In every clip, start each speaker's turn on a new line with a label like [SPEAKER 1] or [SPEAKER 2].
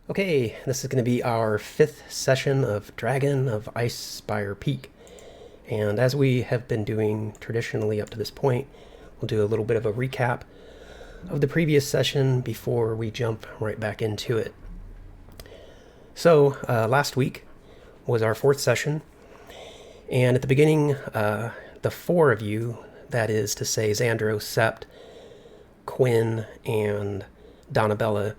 [SPEAKER 1] Okay, this is going to be our 5th session of Dragon of Icespire Peak. And as we have been doing traditionally up to this point, we'll do a little bit of a recap of the previous session before we jump right back into it. So, last week was our 4th session, and at the beginning, the 4 of you, that is to say Xandro, Sept, Quinn, and Donabella,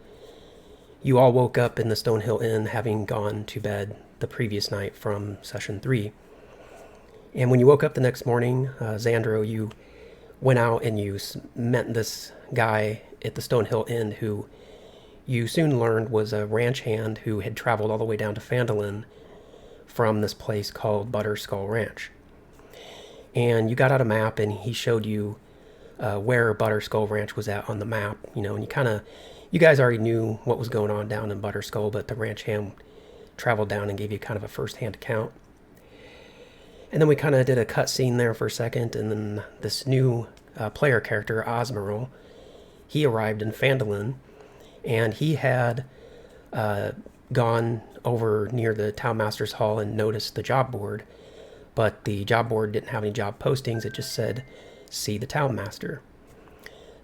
[SPEAKER 1] you all woke up in the Stonehill Inn having gone to bed the previous night from session 3. And when you woke up the next morning, Xandro, you went out and you met this guy at the Stonehill Inn who you soon learned was a ranch hand who had traveled all the way down to Phandalin from this place called Butterskull Ranch. And you got out a map and he showed you where Butterskull Ranch was at on the map, and you guys already knew what was going on down in Butterskull, but the ranch hand traveled down and gave you kind of a first-hand account. And then we kind of did a cutscene there for a second, and then this new player character, Osmeril, he arrived in Phandalin, and he had gone over near the Townmaster's Hall and noticed the job board, but the job board didn't have any job postings. It just said, "See the Townmaster."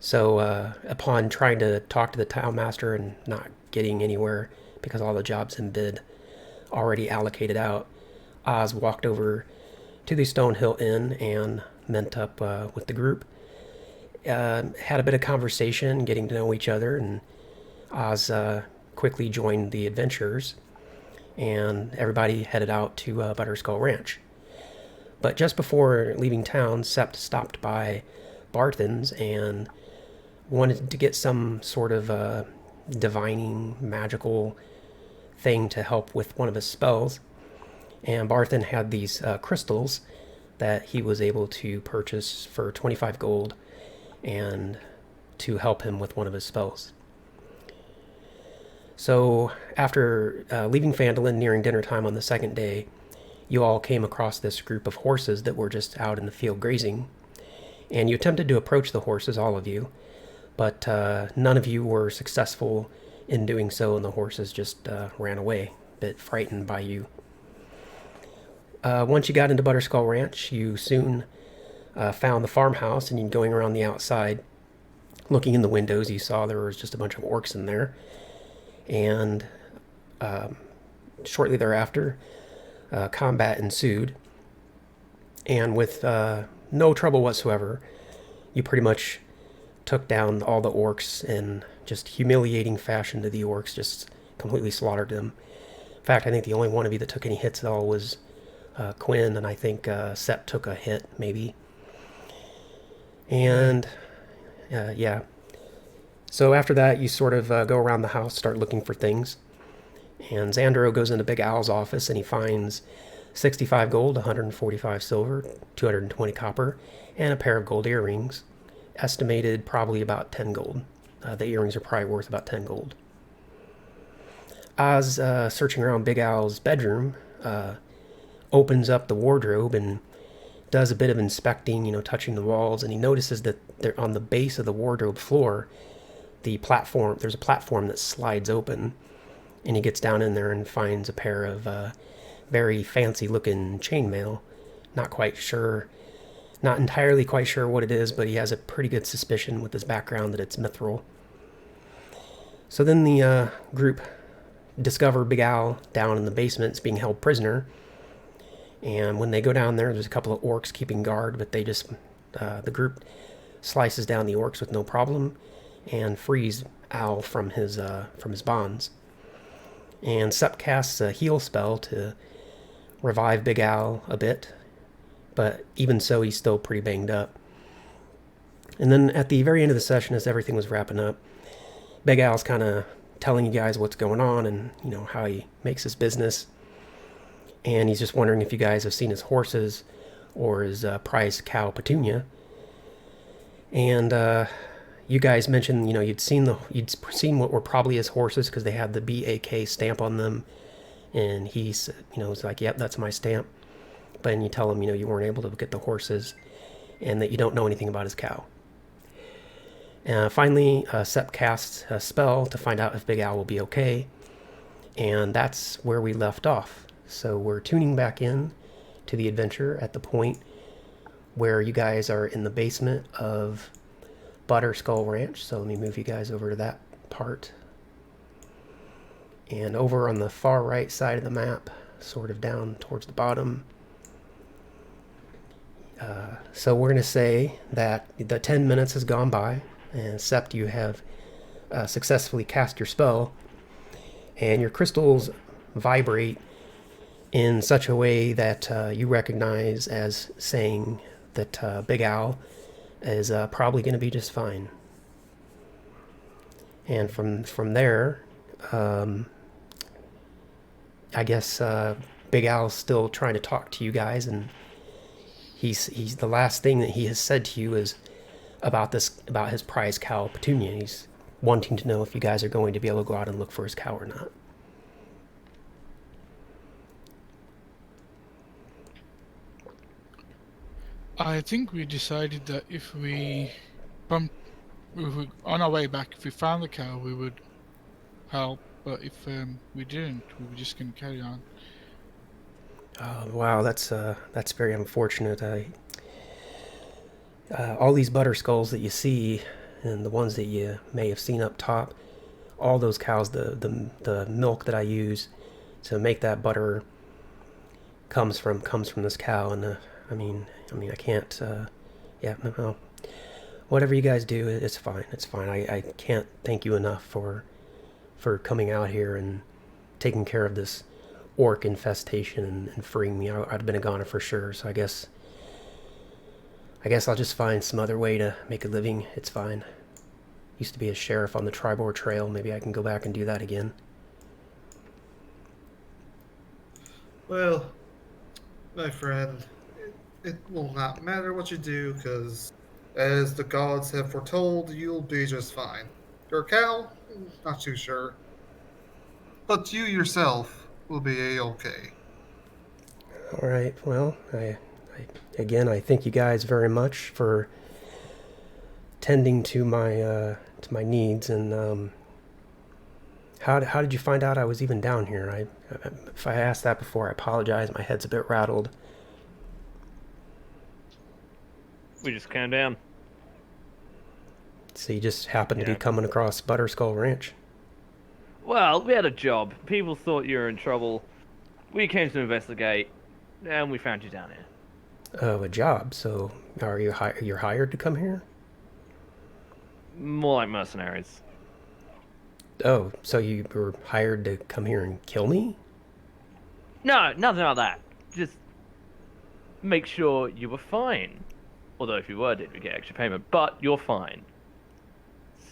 [SPEAKER 1] So upon trying to talk to the Townmaster and not getting anywhere because all the jobs in bid already allocated out, Oz walked over to the Stonehill Inn and met up with the group. Had a bit of conversation, getting to know each other, and Oz quickly joined the adventurers, and everybody headed out to Butterskull Ranch. But just before leaving town, Sept stopped by Barthen's and wanted to get some sort of divining, magical thing to help with one of his spells. And Barthen had these crystals that he was able to purchase for 25 gold and to help him with one of his spells. So after leaving Phandalin, nearing dinner time on the second day, you all came across this group of horses that were just out in the field grazing. And you attempted to approach the horses, all of you, but none of you were successful in doing so, and the horses just ran away, a bit frightened by you. Once you got into Butterskull Ranch, you soon found the farmhouse, and going around the outside, looking in the windows, you saw there was just a bunch of orcs in there. And shortly thereafter, combat ensued, and with no trouble whatsoever, you pretty much took down all the orcs in just humiliating fashion to the orcs, just completely slaughtered them. In fact, I think the only one of you that took any hits at all was Quinn, and I think Sept took a hit, maybe. And, yeah. So after that, you sort of go around the house, start looking for things. And Xandro goes into Big Al's office, and he finds 65 gold, 145 silver, 220 copper, and a pair of gold earrings, estimated probably about 10 gold. The earrings are probably worth about 10 gold. Oz, searching around Big Al's bedroom, opens up the wardrobe and does a bit of inspecting, touching the walls, and he notices that they're on the base of the wardrobe floor, there's a platform that slides open, and he gets down in there and finds a pair of very fancy-looking chainmail. Not entirely quite sure what it is, but he has a pretty good suspicion with his background that it's mithril. So then the group discover Big Al down in the basement. It's being held prisoner. And when they go down there's a couple of orcs keeping guard, but the group slices down the orcs with no problem and frees Al from his bonds. And Sept casts a heal spell to revive Big Al a bit, but even so, he's still pretty banged up. And then at the very end of the session, as everything was wrapping up, Big Al's kind of telling you guys what's going on and, how he makes his business. And he's just wondering if you guys have seen his horses or his prized cow, Petunia. And you guys mentioned, you'd seen what were probably his horses because they had the BAK stamp on them. And he was like, "Yep, that's my stamp." But then you tell him, you weren't able to get the horses and that you don't know anything about his cow. Finally, Sept casts a spell to find out if Big Al will be okay. And that's where we left off. So we're tuning back in to the adventure at the point where you guys are in the basement of Butterskull Ranch. So let me move you guys over to that part. And over on the far right side of the map, sort of down towards the bottom. So we're going to say that the 10 minutes has gone by, and Sept, you have successfully cast your spell, and your crystals vibrate in such a way that you recognize as saying that Big Al is probably going to be just fine. And from there, I guess Big Al's still trying to talk to you guys, and he's the last thing that he has said to you is about his prize cow Petunia. He's wanting to know if you guys are going to be able to go out and look for his cow or not.
[SPEAKER 2] I think we decided that if we on our way back, if we found the cow, we would help. But if we didn't, we were just going to carry on.
[SPEAKER 1] Wow, that's very unfortunate. All these Butterskulls that you see, and the ones that you may have seen up top, all those cows, the milk that I use to make that butter comes from this cow, and I mean I can't. Yeah, no, whatever you guys do, it's fine. It's fine. I can't thank you enough for coming out here and taking care of this orc infestation and freeing me. I'd have been a goner for sure. So I guess I'll just find some other way to make a living. It's fine. Used to be a sheriff on the Tribor Trail. Maybe I can go back and do that again.
[SPEAKER 3] Well, my friend, it will not matter what you do, because as the gods have foretold, you'll be just fine. Your cow? Not too sure. But you yourself will be a-okay.
[SPEAKER 1] All right. Well, I thank you guys very much for tending to my needs. And how did you find out I was even down here? If I asked that before, I apologize. My head's a bit rattled.
[SPEAKER 4] We just came down.
[SPEAKER 1] So you just happened to be coming across Butterskull Ranch.
[SPEAKER 4] Well, we had a job. People thought you were in trouble. We came to investigate, and we found you down here.
[SPEAKER 1] Oh, a job. So are you you're hired to come here?
[SPEAKER 4] More like mercenaries.
[SPEAKER 1] Oh, so you were hired to come here and kill me?
[SPEAKER 4] No, nothing like that. Just make sure you were fine. Although if you were dead, we'd get extra payment. But you're fine.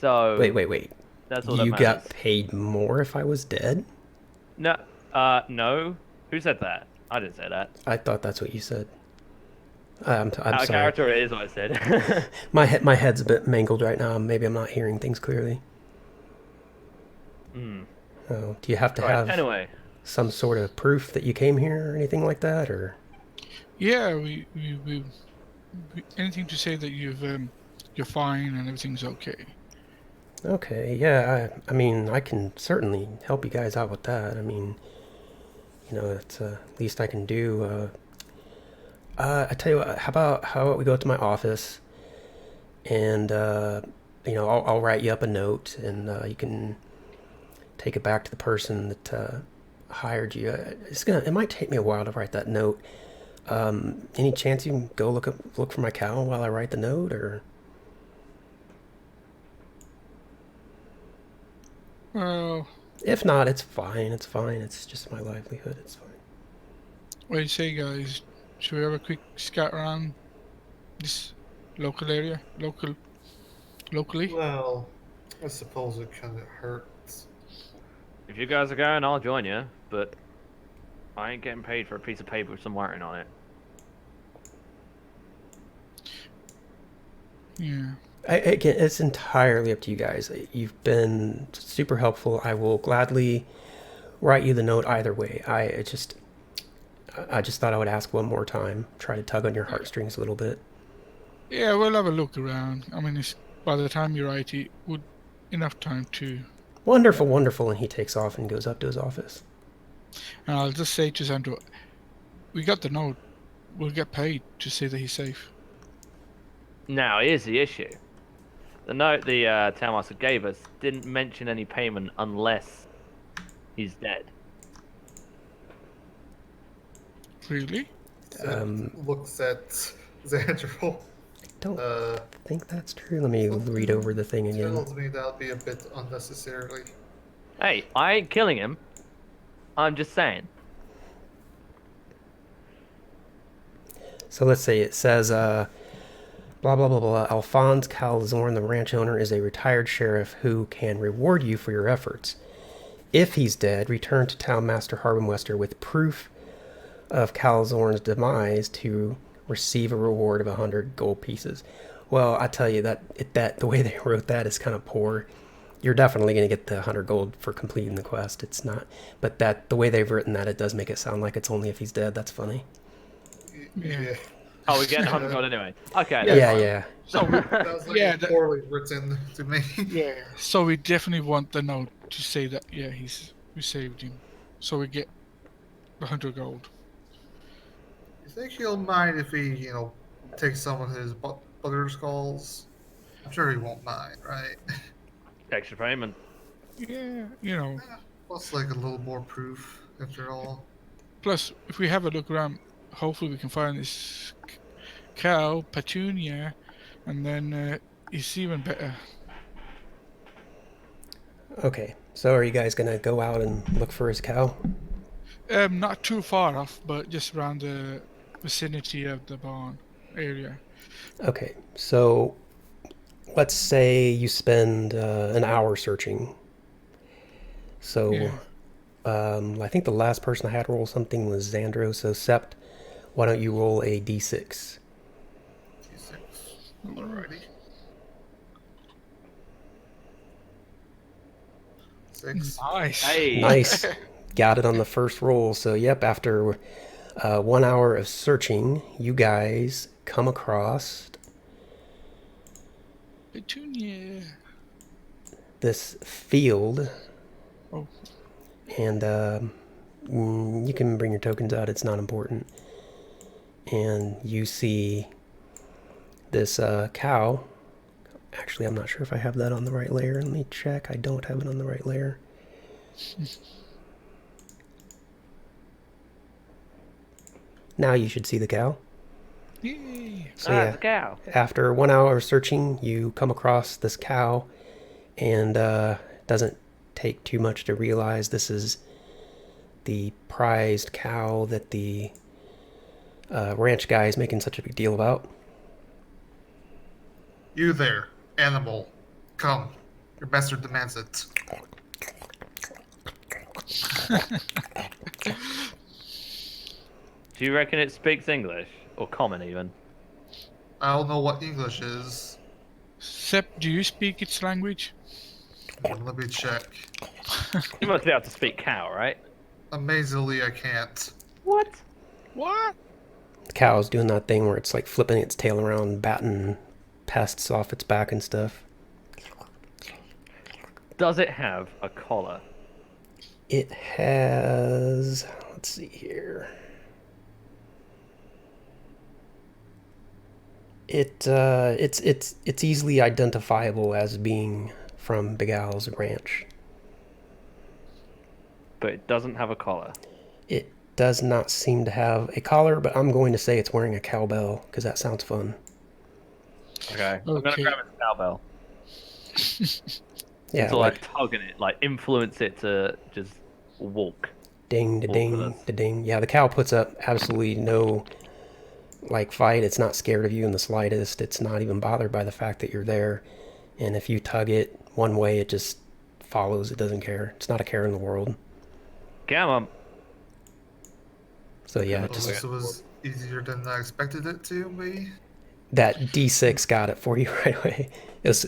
[SPEAKER 4] So...
[SPEAKER 1] Wait.
[SPEAKER 4] That's all that
[SPEAKER 1] You
[SPEAKER 4] matters.
[SPEAKER 1] got paid more if I was dead?
[SPEAKER 4] No, no. Who said that? I didn't say that.
[SPEAKER 1] I thought that's what you said. I'm
[SPEAKER 4] Our
[SPEAKER 1] sorry.
[SPEAKER 4] character is what I said.
[SPEAKER 1] My head's a bit mangled right now. Maybe I'm not hearing things clearly. Oh, do you have to have
[SPEAKER 4] anyway,
[SPEAKER 1] some sort of proof that you came here or anything like that, or?
[SPEAKER 2] Yeah, we anything to say that you're fine and everything's okay.
[SPEAKER 1] Okay, yeah. I mean, I can certainly help you guys out with that. I mean, it's least I can do. I tell you what. How about we go to my office, and I'll write you up a note, and you can take it back to the person that hired you. It might take me a while to write that note. Any chance you can go look for my cow while I write the note, or?
[SPEAKER 2] Well,
[SPEAKER 1] If not, it's fine. It's fine. It's just my livelihood. It's fine.
[SPEAKER 2] what do you say, guys? Should we have a quick scout around this local area? Locally?
[SPEAKER 3] Well, I suppose it kind of hurts.
[SPEAKER 4] if you guys are going, I'll join you. But I ain't getting paid for a piece of paper with some writing on it.
[SPEAKER 2] Yeah.
[SPEAKER 1] Again, it's entirely up to you guys. You've been super helpful. I will gladly write you the note either way. I just thought I would ask one more time. Try to tug on your heartstrings a little bit.
[SPEAKER 2] Yeah, we'll have a look around. I mean, by the time you write it, would enough time to
[SPEAKER 1] Wonderful, wonderful. And he takes off and goes up to his office.
[SPEAKER 2] And I'll just say to Xandro, we got the note. We'll get paid to say that he's safe.
[SPEAKER 4] Now, here's the issue. The note the Townmaster gave us didn't mention any payment unless he's dead.
[SPEAKER 2] Really?
[SPEAKER 3] Looks at Xandro.
[SPEAKER 1] Don't think that's true. Let me read over the thing again.
[SPEAKER 3] Tells me that'll be a bit unnecessarily.
[SPEAKER 4] Hey, I ain't killing him. I'm just saying.
[SPEAKER 1] So let's say it says, blah, blah, blah, blah. Alphonse Calzorn, the ranch owner, is a retired sheriff who can reward you for your efforts. If he's dead, return to Townmaster Harbinwester with proof of Calzorn's demise to receive a reward of 100 gold pieces. Well, I tell you that the way they wrote that is kind of poor. You're definitely going to get the 100 gold for completing the quest. It's not, but the way they've written that, it does make it sound like it's only if he's dead. That's funny.
[SPEAKER 3] Yeah.
[SPEAKER 4] Oh, we're getting 100 gold anyway. Okay.
[SPEAKER 1] Yeah.
[SPEAKER 2] So
[SPEAKER 3] That was like
[SPEAKER 2] Yeah,
[SPEAKER 3] poorly written to me.
[SPEAKER 2] yeah. So we definitely want the note to say that we saved him. So we get the 100 gold.
[SPEAKER 3] You think he'll mind if he, takes some of his butter skulls? I'm sure he won't mind, right?
[SPEAKER 4] Extra payment.
[SPEAKER 2] Yeah,
[SPEAKER 3] Plus, like a little more proof, after all.
[SPEAKER 2] Plus, if we have a look around, hopefully we can find this cow, Petunia, and then it's even better.
[SPEAKER 1] Okay, so are you guys going to go out and look for his cow?
[SPEAKER 2] Not too far off, but just around the vicinity of the barn area.
[SPEAKER 1] Okay, so let's say you spend an hour searching. So
[SPEAKER 2] Yeah.
[SPEAKER 1] I think the last person I had roll something was Xandro. So Sept, why don't you roll a d6?
[SPEAKER 3] D6. Alrighty. 6.
[SPEAKER 2] Nice.
[SPEAKER 4] Hey.
[SPEAKER 1] Nice. Got it on the first roll. So yep, after 1 hour of searching, you guys come across
[SPEAKER 2] Petunia.
[SPEAKER 1] this field.
[SPEAKER 2] Oh.
[SPEAKER 1] And you can bring your tokens out, it's not important. And you see this cow. Actually, I'm not sure if I have that on the right layer. Let me check. I don't have it on the right layer. Now you should see the cow.
[SPEAKER 2] Yay.
[SPEAKER 1] So
[SPEAKER 4] It's a cow.
[SPEAKER 1] after 1 hour of searching, you come across this cow, and it doesn't take too much to realize this is the prized cow that the ranch guy is making such a big deal about.
[SPEAKER 3] You there, animal. Come. Your master demands it.
[SPEAKER 4] Do you reckon it speaks English? Or common, even?
[SPEAKER 3] I don't know what English is.
[SPEAKER 2] Sep, do you speak its language?
[SPEAKER 3] Let me check.
[SPEAKER 4] You must be able to speak cow, right?
[SPEAKER 3] Amazingly, I can't.
[SPEAKER 4] What?
[SPEAKER 2] What?
[SPEAKER 1] The cow's doing that thing where it's like flipping its tail around, batting pests off its back and stuff.
[SPEAKER 4] Does it have a collar?
[SPEAKER 1] It has, let's see here. It's easily identifiable as being from Big Al's ranch.
[SPEAKER 4] But it doesn't have a collar.
[SPEAKER 1] It does not seem to have a collar, but I'm going to say it's wearing a cowbell because that sounds fun.
[SPEAKER 4] Okay. I'm gonna
[SPEAKER 2] Okay.
[SPEAKER 4] grab its cowbell.
[SPEAKER 1] Yeah,
[SPEAKER 4] To
[SPEAKER 1] like
[SPEAKER 4] tug in it, influence it to just walk.
[SPEAKER 1] ding, da ding,
[SPEAKER 4] Awkwardness.
[SPEAKER 1] da ding. Yeah, the cow puts up absolutely no fight. It's not scared of you in the slightest. It's not even bothered by the fact that you're there. And if you tug it one way, it just follows. It doesn't care. It's not a care in the world.
[SPEAKER 4] Come on.
[SPEAKER 1] So yeah,
[SPEAKER 3] Oh,
[SPEAKER 1] just
[SPEAKER 3] this was easier than I expected it to be.
[SPEAKER 1] that D6 got it for you right away. It's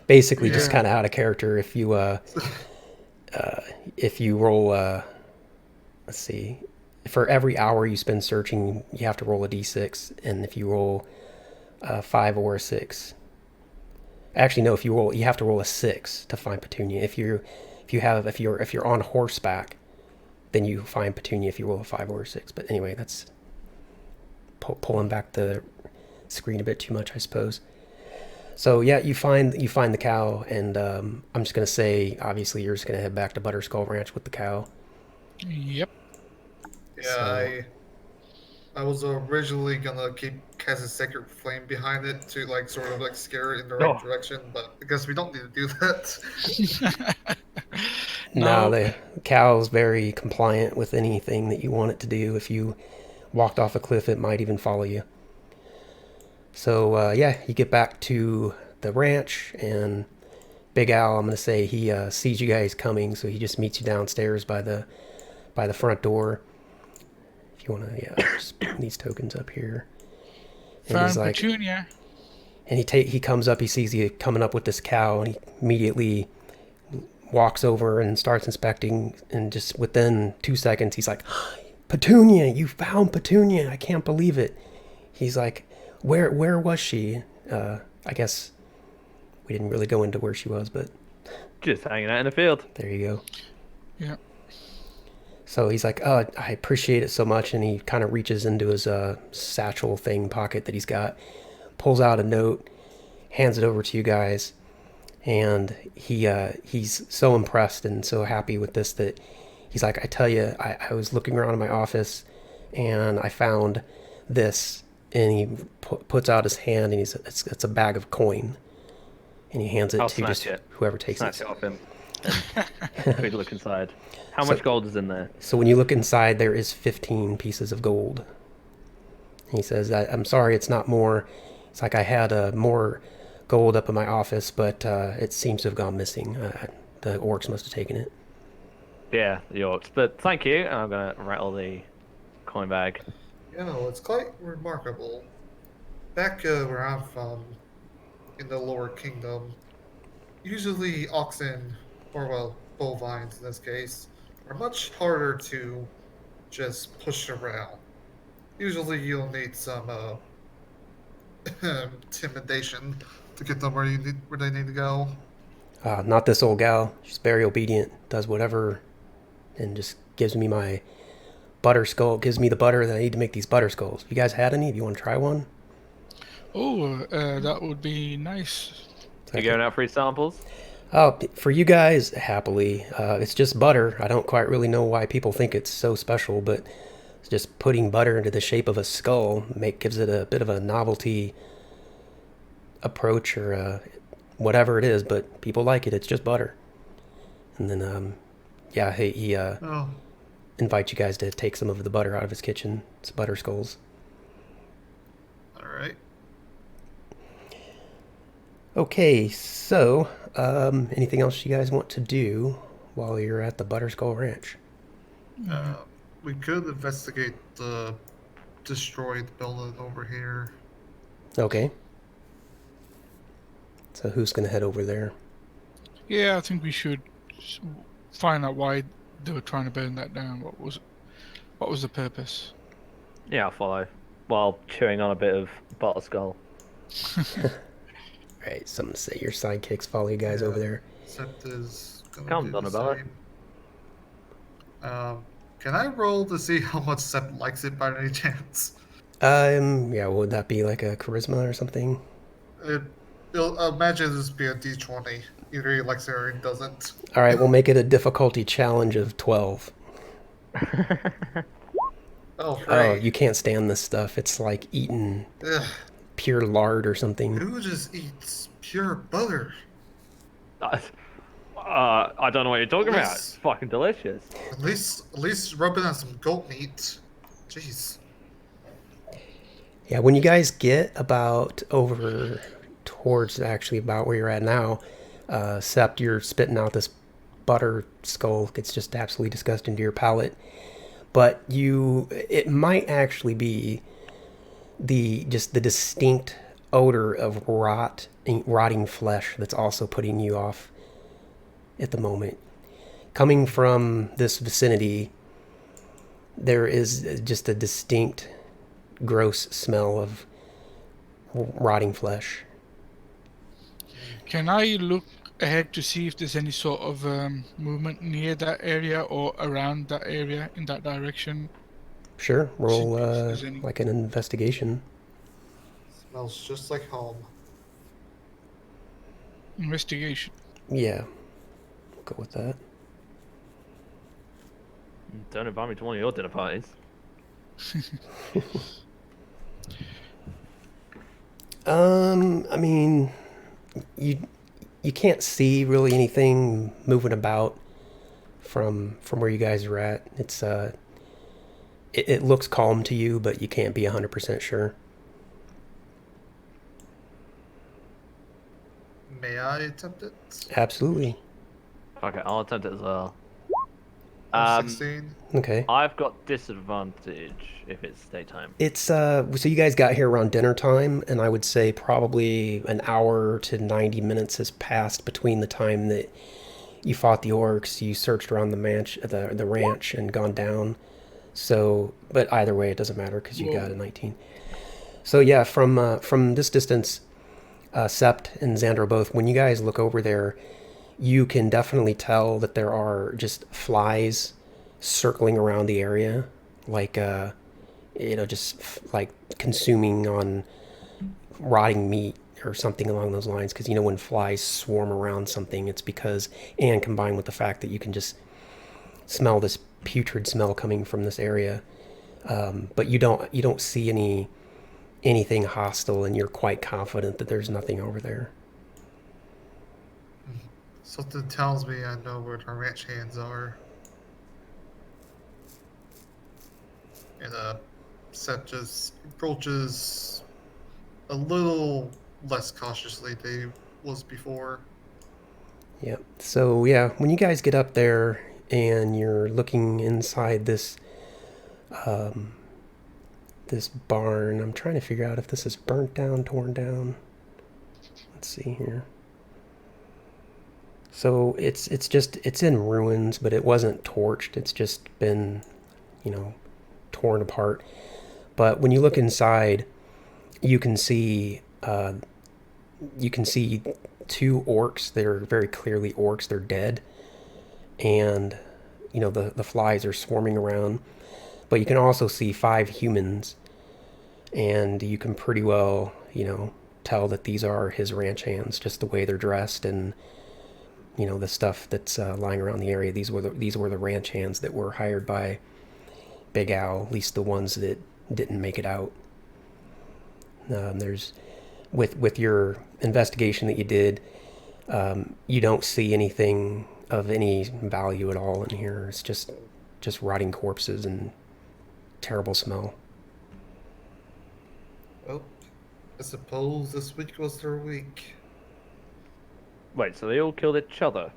[SPEAKER 1] basically just
[SPEAKER 3] Yeah.
[SPEAKER 1] kind of out of character. If you roll, let's see, for every hour you spend searching, you have to roll a D6, and if you roll 5 or a 6, Actually, no. If you have to roll a 6 to find Petunia. If you're on horseback, then you find Petunia if you roll a 5 or a 6. But anyway, that's pulling back the screen a bit too much, I suppose. So yeah, you find the cow, and I'm just gonna say, obviously, you're just gonna head back to Butterskull Ranch with the cow.
[SPEAKER 2] Yep.
[SPEAKER 3] Yeah,
[SPEAKER 1] So-
[SPEAKER 3] I was originally gonna keep cast a sacred flame behind it to like sort of like scare it in the right
[SPEAKER 4] Oh.
[SPEAKER 3] direction, but I guess we don't need to do that.
[SPEAKER 1] No,
[SPEAKER 2] No.
[SPEAKER 1] the cow's very compliant with anything that you want it to do. If you walked off a cliff, it might even follow you. So yeah, you get back to the ranch, and Big Al, I'm gonna say, he sees you guys coming, so he just meets you downstairs by the front door. If you wanna, yeah, just put these tokens up here. And
[SPEAKER 2] Found
[SPEAKER 1] he's like,
[SPEAKER 2] Petunia.
[SPEAKER 1] and he comes up, he sees you coming up with this cow, and he immediately walks over and starts inspecting, and just within 2 seconds he's like, Petunia, you found Petunia, I can't believe it. He's like, where was she? I guess we didn't really go into where she was, but
[SPEAKER 4] Just hanging out in the field.
[SPEAKER 1] there you go.
[SPEAKER 2] Yeah.
[SPEAKER 1] So he's like, oh, I appreciate it so much, and he kind of reaches into his satchel thing pocket that he's got, pulls out a note, hands it over to you guys, and he's so impressed and so happy with this that he's like, I tell you, I was looking around in my office, and I found this, and he puts out his hand, and it's a bag of coin, and he hands it
[SPEAKER 4] I'll
[SPEAKER 1] to
[SPEAKER 4] snatch
[SPEAKER 1] just
[SPEAKER 4] it.
[SPEAKER 1] whoever takes
[SPEAKER 4] Snatch
[SPEAKER 1] it.
[SPEAKER 4] it off him. And we look inside. How much gold is in there?
[SPEAKER 1] So when you look inside, there is 15 pieces of gold. And he says, I'm sorry, it's not more. It's like I had more gold up in my office, but it seems to have gone missing. The orcs must have taken it.
[SPEAKER 4] Yeah, the orcs. But thank you. And I'm gonna rattle the coin bag.
[SPEAKER 3] You know, it's quite remarkable. Back where I'm from, in the lower kingdom, usually oxen, or well, bovines in this case, are much harder to just push around. Usually you'll need some intimidation to get them where they need to go.
[SPEAKER 1] Not this old gal. She's very obedient, does whatever, and just gives me my butter skull, gives me the butter that I need to make these butter skulls. Have you guys had any? Do you want to try one?
[SPEAKER 2] Oh, that would be nice.
[SPEAKER 4] You going out for these samples?
[SPEAKER 1] Oh, for you guys, happily. It's just butter. I don't quite really know why people think it's so special, but it's just putting butter into the shape of a skull gives it a bit of a novelty approach, or whatever it is, but people like it. It's just butter. And then, yeah, he
[SPEAKER 3] Oh,
[SPEAKER 1] invites you guys to take some of the butter out of his kitchen. It's butter skulls.
[SPEAKER 3] all right.
[SPEAKER 1] Okay, so anything else you guys want to do while you're at the Butterskull Ranch?
[SPEAKER 3] We could investigate the destroyed building over here.
[SPEAKER 1] Okay. So who's going to head over there?
[SPEAKER 2] Yeah, I think we should find out why they were trying to burn that down. What was the purpose?
[SPEAKER 4] Yeah, I'll follow. While chewing on a bit of butter skull.
[SPEAKER 1] Right, something to say. Your sidekicks follow you guys over there.
[SPEAKER 3] Sept is gonna
[SPEAKER 4] Come
[SPEAKER 3] do
[SPEAKER 4] on,
[SPEAKER 3] the
[SPEAKER 4] Donabella.
[SPEAKER 3] same. Can I roll to see how much Sept likes it by any chance?
[SPEAKER 1] Yeah, would that be like a charisma or something?
[SPEAKER 3] Imagine this be a D20. Either he likes it or he doesn't.
[SPEAKER 1] All right, we'll make it a difficulty challenge of 12.
[SPEAKER 3] Oh,
[SPEAKER 1] Oh,
[SPEAKER 3] great.
[SPEAKER 1] you can't stand this stuff. It's like eating
[SPEAKER 3] Ugh,
[SPEAKER 1] pure lard or something.
[SPEAKER 3] who just eats pure butter?
[SPEAKER 4] I don't know what you're talking about.
[SPEAKER 3] Yes.
[SPEAKER 4] It's fucking delicious.
[SPEAKER 3] At least rub it on some goat meat. Jeez.
[SPEAKER 1] Yeah, when you guys get about over towards actually about where you're at now, Sept, you're spitting out this butter skull. It's just absolutely disgusting to your palate. But it might actually be the distinct odor of rotting flesh that's also putting you off at the moment. Coming from this vicinity, there is just a distinct gross smell of rotting flesh.
[SPEAKER 2] Can I look ahead to see if there's any sort of movement near that area or around that area in that direction?
[SPEAKER 1] Sure,
[SPEAKER 2] See
[SPEAKER 1] roll
[SPEAKER 2] if there's any
[SPEAKER 1] like an investigation.
[SPEAKER 3] Smells just like home.
[SPEAKER 2] investigation.
[SPEAKER 1] Yeah, we'll go with that.
[SPEAKER 4] Don't invite me to one of your dinner parties.
[SPEAKER 1] I mean, you you can't see really anything moving about from where you guys are at. It's it looks calm to you, but you can't be 100% sure.
[SPEAKER 3] May I attempt it?
[SPEAKER 1] Absolutely.
[SPEAKER 4] Okay, I'll attempt it as well.
[SPEAKER 3] 16.
[SPEAKER 1] Okay.
[SPEAKER 4] I've got disadvantage if it's daytime.
[SPEAKER 1] It's so you guys got here around dinner time, and I would say probably an hour to 90 minutes has passed between the time that you fought the orcs, you searched around the ranch and gone down. So, but either way, it doesn't matter because you got a 19. So yeah, from this distance, Sept and Xandro both, when you guys look over there, you can definitely tell that there are just flies circling around the area, like just like consuming on rotting meat or something along those lines. Because when flies swarm around something, it's because, and combined with the fact that you can just smell this putrid smell coming from this area, but you don't see anything hostile, and you're quite confident that there's nothing over there.
[SPEAKER 3] Something tells me I know where the ranch hands are. And Seth just approaches a little less cautiously than he was before.
[SPEAKER 1] Yep. So yeah, when you guys get up there and you're looking inside this this barn, I'm trying to figure out if this is burnt down, torn down. Let's see here. So it's in ruins, but it wasn't torched. It's just been, torn apart. But when you look inside, you can see two orcs. They're very clearly orcs. They're dead, and the flies are swarming around. But you can also see 5 humans, and you can pretty well tell that these are his ranch hands, just the way they're dressed and the stuff that's lying around the area. These were the ranch hands that were hired by Big Al, at least the ones that didn't make it out. There's with your investigation that you did, you don't see anything of any value at all in here. It's just rotting corpses and terrible smell.
[SPEAKER 3] Well, I suppose this week was their week.
[SPEAKER 4] Wait, so they all killed each other?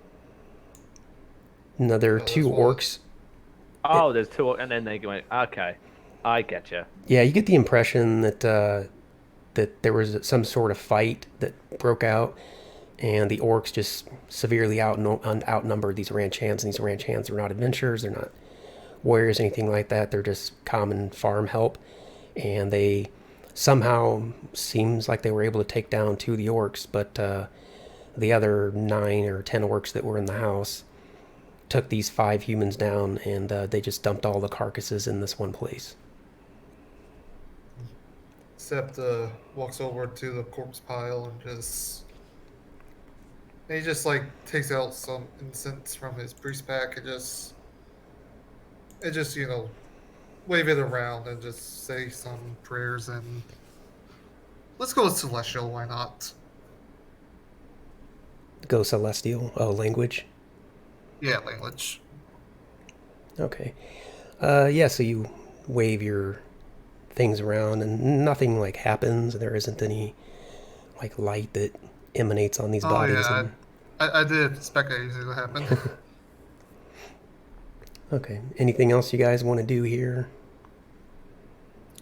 [SPEAKER 1] No, there are
[SPEAKER 3] No,
[SPEAKER 1] 2
[SPEAKER 3] that's why-
[SPEAKER 1] orcs.
[SPEAKER 4] Oh, there's 2, and then they went, okay, I get you.
[SPEAKER 1] Yeah, you get the impression that that there was some sort of fight that broke out, and the orcs just severely outnumbered these ranch hands. And these ranch hands are not adventurers, they're not warriors, anything like that. They're just common farm help, and they somehow seems like they were able to take down 2 of the orcs, but the other 9 or 10 orcs that were in the house took these 5 humans down, and they just dumped all the carcasses in this one place.
[SPEAKER 3] Except walks over to the corpse pile and he just like takes out some incense from his priest pack and just wave it around and just say some prayers, and let's go with celestial, why not?
[SPEAKER 1] Go celestial. Oh, language.
[SPEAKER 3] Yeah, language.
[SPEAKER 1] Okay. Yeah, so you wave your things around and nothing like happens. There isn't any like light that emanates on these bodies.
[SPEAKER 3] Yeah, I did expect anything to happen.
[SPEAKER 1] Okay. Anything else you guys want to do here?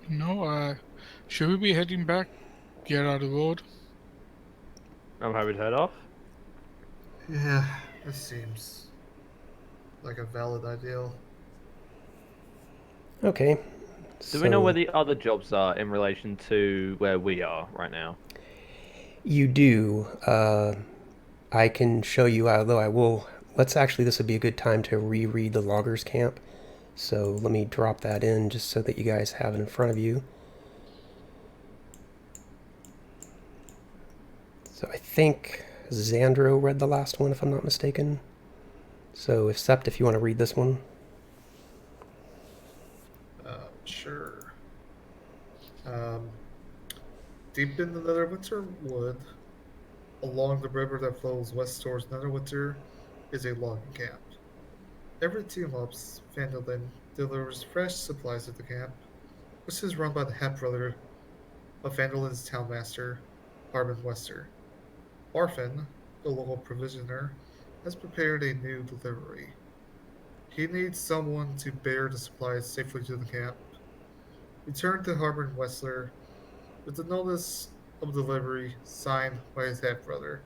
[SPEAKER 2] No, should we be heading back? Get out of the road?
[SPEAKER 4] I'm happy to head off.
[SPEAKER 3] Yeah, this seems like a valid ideal.
[SPEAKER 1] Okay.
[SPEAKER 4] Do we know where the other jobs are in relation to where we are right now?
[SPEAKER 1] You do. I can show you, although I will. This would be a good time to reread the loggers camp. So let me drop that in just so that you guys have it in front of you. So I think Xandro read the last one, if I'm not mistaken. So if Sept, if you want to read this one.
[SPEAKER 3] Sure. Deep in the Netherwinter wood, along the river that flows west towards Netherwinter, is a logging camp. Every 2 months, Vandalin delivers fresh supplies to the camp, which is run by the half brother of Vandalin's townmaster, Harbin Wester. Orphan, the local provisioner, has prepared a new delivery. He needs someone to bear the supplies safely to the camp. Return to Harbin Westler with the notice of delivery signed by his half brother,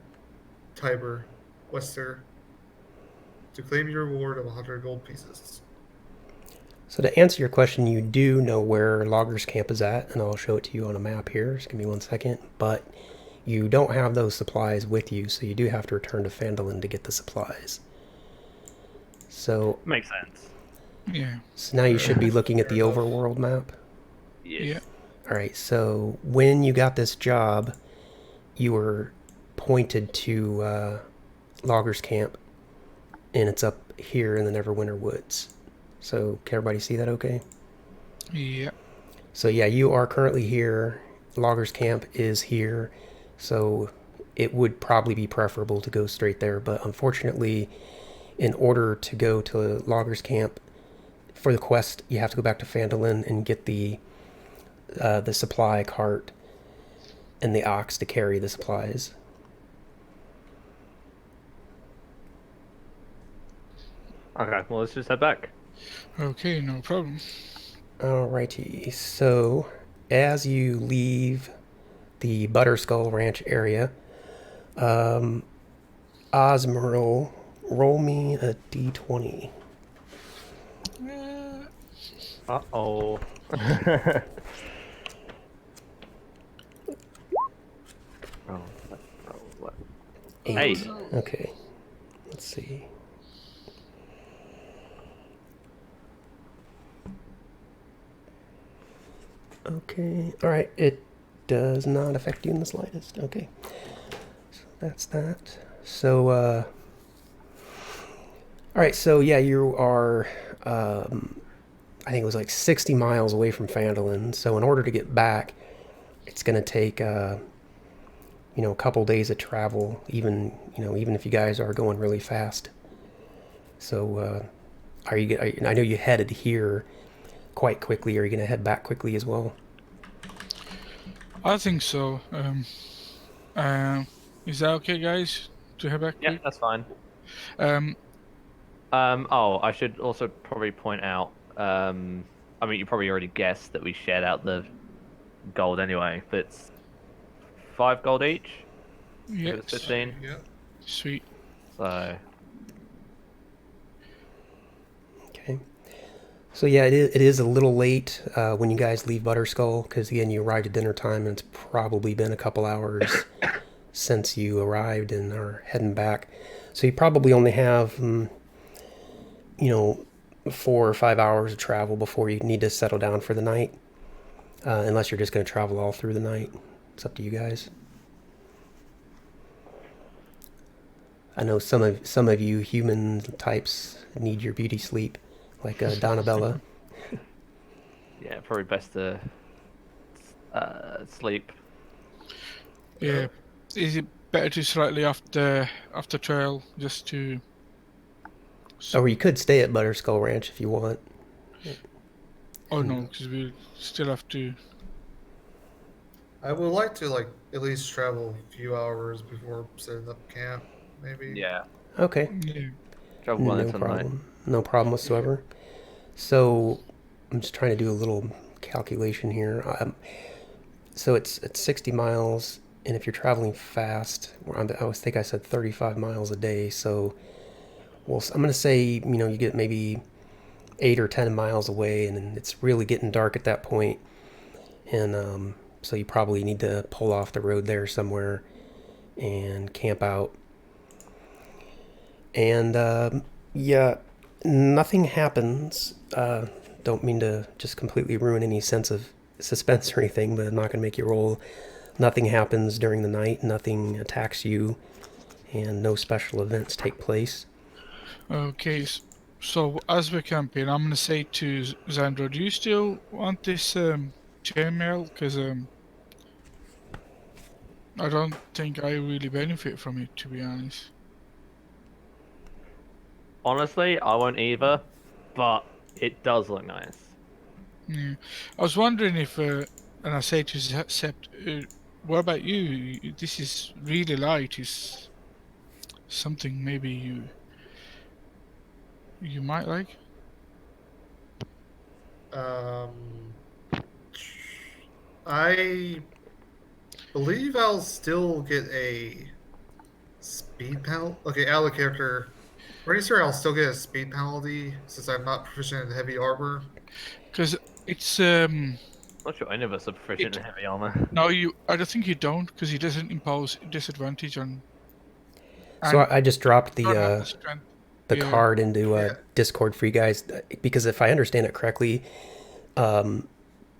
[SPEAKER 3] Tiber Wester, to claim your reward of 100 gold pieces.
[SPEAKER 1] So to answer your question, you do know where Loggers Camp is at, and I'll show it to you on a map here. Just give me 1 second. But you don't have those supplies with you, so you do have to return to Phandalin to get the supplies. So,
[SPEAKER 4] Makes sense.
[SPEAKER 2] Yeah.
[SPEAKER 1] so now you should be looking at the
[SPEAKER 3] Fair enough.
[SPEAKER 1] overworld map.
[SPEAKER 4] Yes.
[SPEAKER 2] Yeah.
[SPEAKER 1] All right, so when you got this job, you were pointed to Loggers Camp, and it's up here in the Neverwinter Woods. So can everybody see that okay?
[SPEAKER 2] Yeah.
[SPEAKER 1] So yeah, you are currently here. Loggers Camp is here. So it would probably be preferable to go straight there. But unfortunately, in order to go to Loggers Camp for the quest, you have to go back to Phandalin and get the supply cart and the ox to carry the supplies.
[SPEAKER 4] Okay, well, let's just head back.
[SPEAKER 2] Okay, no problem.
[SPEAKER 1] Alrighty, so as you leave the Butterskull Ranch area, Osmeril, roll me a d20.
[SPEAKER 4] Uh-oh. Roll.
[SPEAKER 1] 8.
[SPEAKER 4] Eight.
[SPEAKER 1] Okay, let's see. Okay, alright, it does not affect you in the slightest. Okay, so that's that. So, alright, so yeah, you are, I think it was like 60 miles away from Phandalin. So in order to get back, it's going to take, a couple days of travel, even if you guys are going really fast. So, I know you headed here quite quickly. Are you going to head back quickly as well?
[SPEAKER 2] I think so. Is that okay, guys? To head back?
[SPEAKER 4] Yeah, that's fine.
[SPEAKER 2] Um,
[SPEAKER 4] I should also probably point out, I mean, you probably already guessed that we shared out the gold anyway, but it's 5 gold each.
[SPEAKER 2] yeah.
[SPEAKER 4] It was 15.
[SPEAKER 3] Yeah.
[SPEAKER 2] Sweet.
[SPEAKER 4] So,
[SPEAKER 1] Okay. So yeah, it is a little late when you guys leave Butterskull, because again, you arrived at dinner time, and it's probably been a couple hours since you arrived and are heading back. So you probably only have, 4 or 5 hours of travel before you need to settle down for the night, unless you're just going to travel all through the night. It's up to you guys. I know some of you human types need your beauty sleep, like Donabella.
[SPEAKER 4] yeah, probably best to sleep.
[SPEAKER 2] Yeah. Is it better to slightly off the trail just to?
[SPEAKER 1] Or you could stay at Butterskull Ranch if you want.
[SPEAKER 2] Oh no, because we still have to.
[SPEAKER 3] I would like to at least travel a few hours before setting up camp, maybe.
[SPEAKER 4] Yeah,
[SPEAKER 1] Okay.
[SPEAKER 2] Yeah.
[SPEAKER 4] travel well
[SPEAKER 1] No
[SPEAKER 4] into the night.
[SPEAKER 1] problem. No problem whatsoever. So I'm just trying to do a little calculation here. So it's 60 miles, and if you're traveling fast, I think I said 35 miles a day. So, well, I'm going to say you get maybe 8 or 10 miles away, and it's really getting dark at that point, and so you probably need to pull off the road there somewhere and camp out. And yeah, nothing happens. Don't mean to just completely ruin any sense of suspense or anything, but I'm not going to make you roll. Nothing happens during the night. Nothing attacks you, and no special events take place.
[SPEAKER 2] Okay, so as we're camping, I'm gonna say to Xandro, do you still want this chainmail? Because I don't think I really benefit from it, to be honest.
[SPEAKER 4] Honestly, I won't either, but it does look nice.
[SPEAKER 2] Yeah. I was wondering if, and I say to Sept, what about you? This is really light. Is something maybe you might like?
[SPEAKER 3] Um, I believe I'll still get a speed penalty. Okay, out of the character. Pretty sure I'll still get a speed penalty since I'm not proficient in heavy armor.
[SPEAKER 2] Because it's
[SPEAKER 4] Not sure any of us are proficient
[SPEAKER 2] It-
[SPEAKER 4] in heavy armor.
[SPEAKER 2] no, I don't think you don't, because he doesn't impose disadvantage on.
[SPEAKER 1] So
[SPEAKER 2] And
[SPEAKER 1] I just dropped
[SPEAKER 2] you don't have the
[SPEAKER 1] the
[SPEAKER 2] strength.
[SPEAKER 1] the
[SPEAKER 2] Yeah.
[SPEAKER 1] card into
[SPEAKER 3] Yeah.
[SPEAKER 1] Discord for you guys because if I understand it correctly,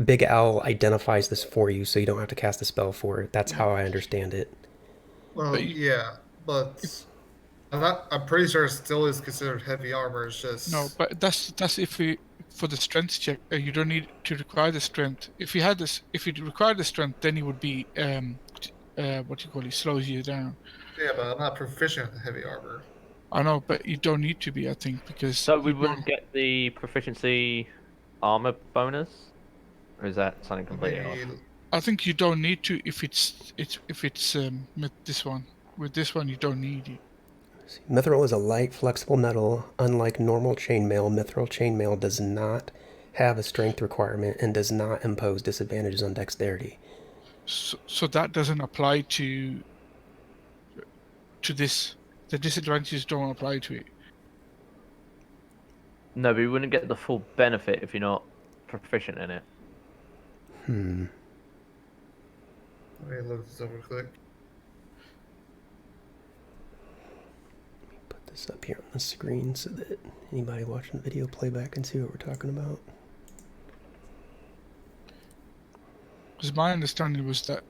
[SPEAKER 1] Big Al identifies this for you, so you don't have to cast a spell for it. That's how I understand it.
[SPEAKER 3] Well,
[SPEAKER 2] But you,
[SPEAKER 3] yeah, but I'm pretty sure it still is considered heavy armor. It's just
[SPEAKER 2] no, but that's if we for the strength check. You don't need to require the strength. If you had this, if you required the strength, then it would be what you call it, slows you down.
[SPEAKER 3] yeah, but I'm not proficient in heavy armor.
[SPEAKER 2] I know, but you don't need to be, I think, because
[SPEAKER 4] So we
[SPEAKER 2] you don't.
[SPEAKER 4] wouldn't get the proficiency armor bonus? Or is that something completely
[SPEAKER 3] Maybe
[SPEAKER 4] off?
[SPEAKER 2] I think you don't need to if it's with this one. With this one, you don't need it.
[SPEAKER 1] Mithril is a light, flexible metal. Unlike normal chainmail, mithril chainmail does not have a strength requirement and does not impose disadvantages on dexterity.
[SPEAKER 2] So that doesn't apply to this. The disadvantages don't apply to it.
[SPEAKER 4] No, but we wouldn't get the full benefit if you're not proficient in it.
[SPEAKER 3] let me look this over quick.
[SPEAKER 1] Put this up here on the screen so that anybody watching the video playback can see what we're talking about.
[SPEAKER 2] Because my understanding was that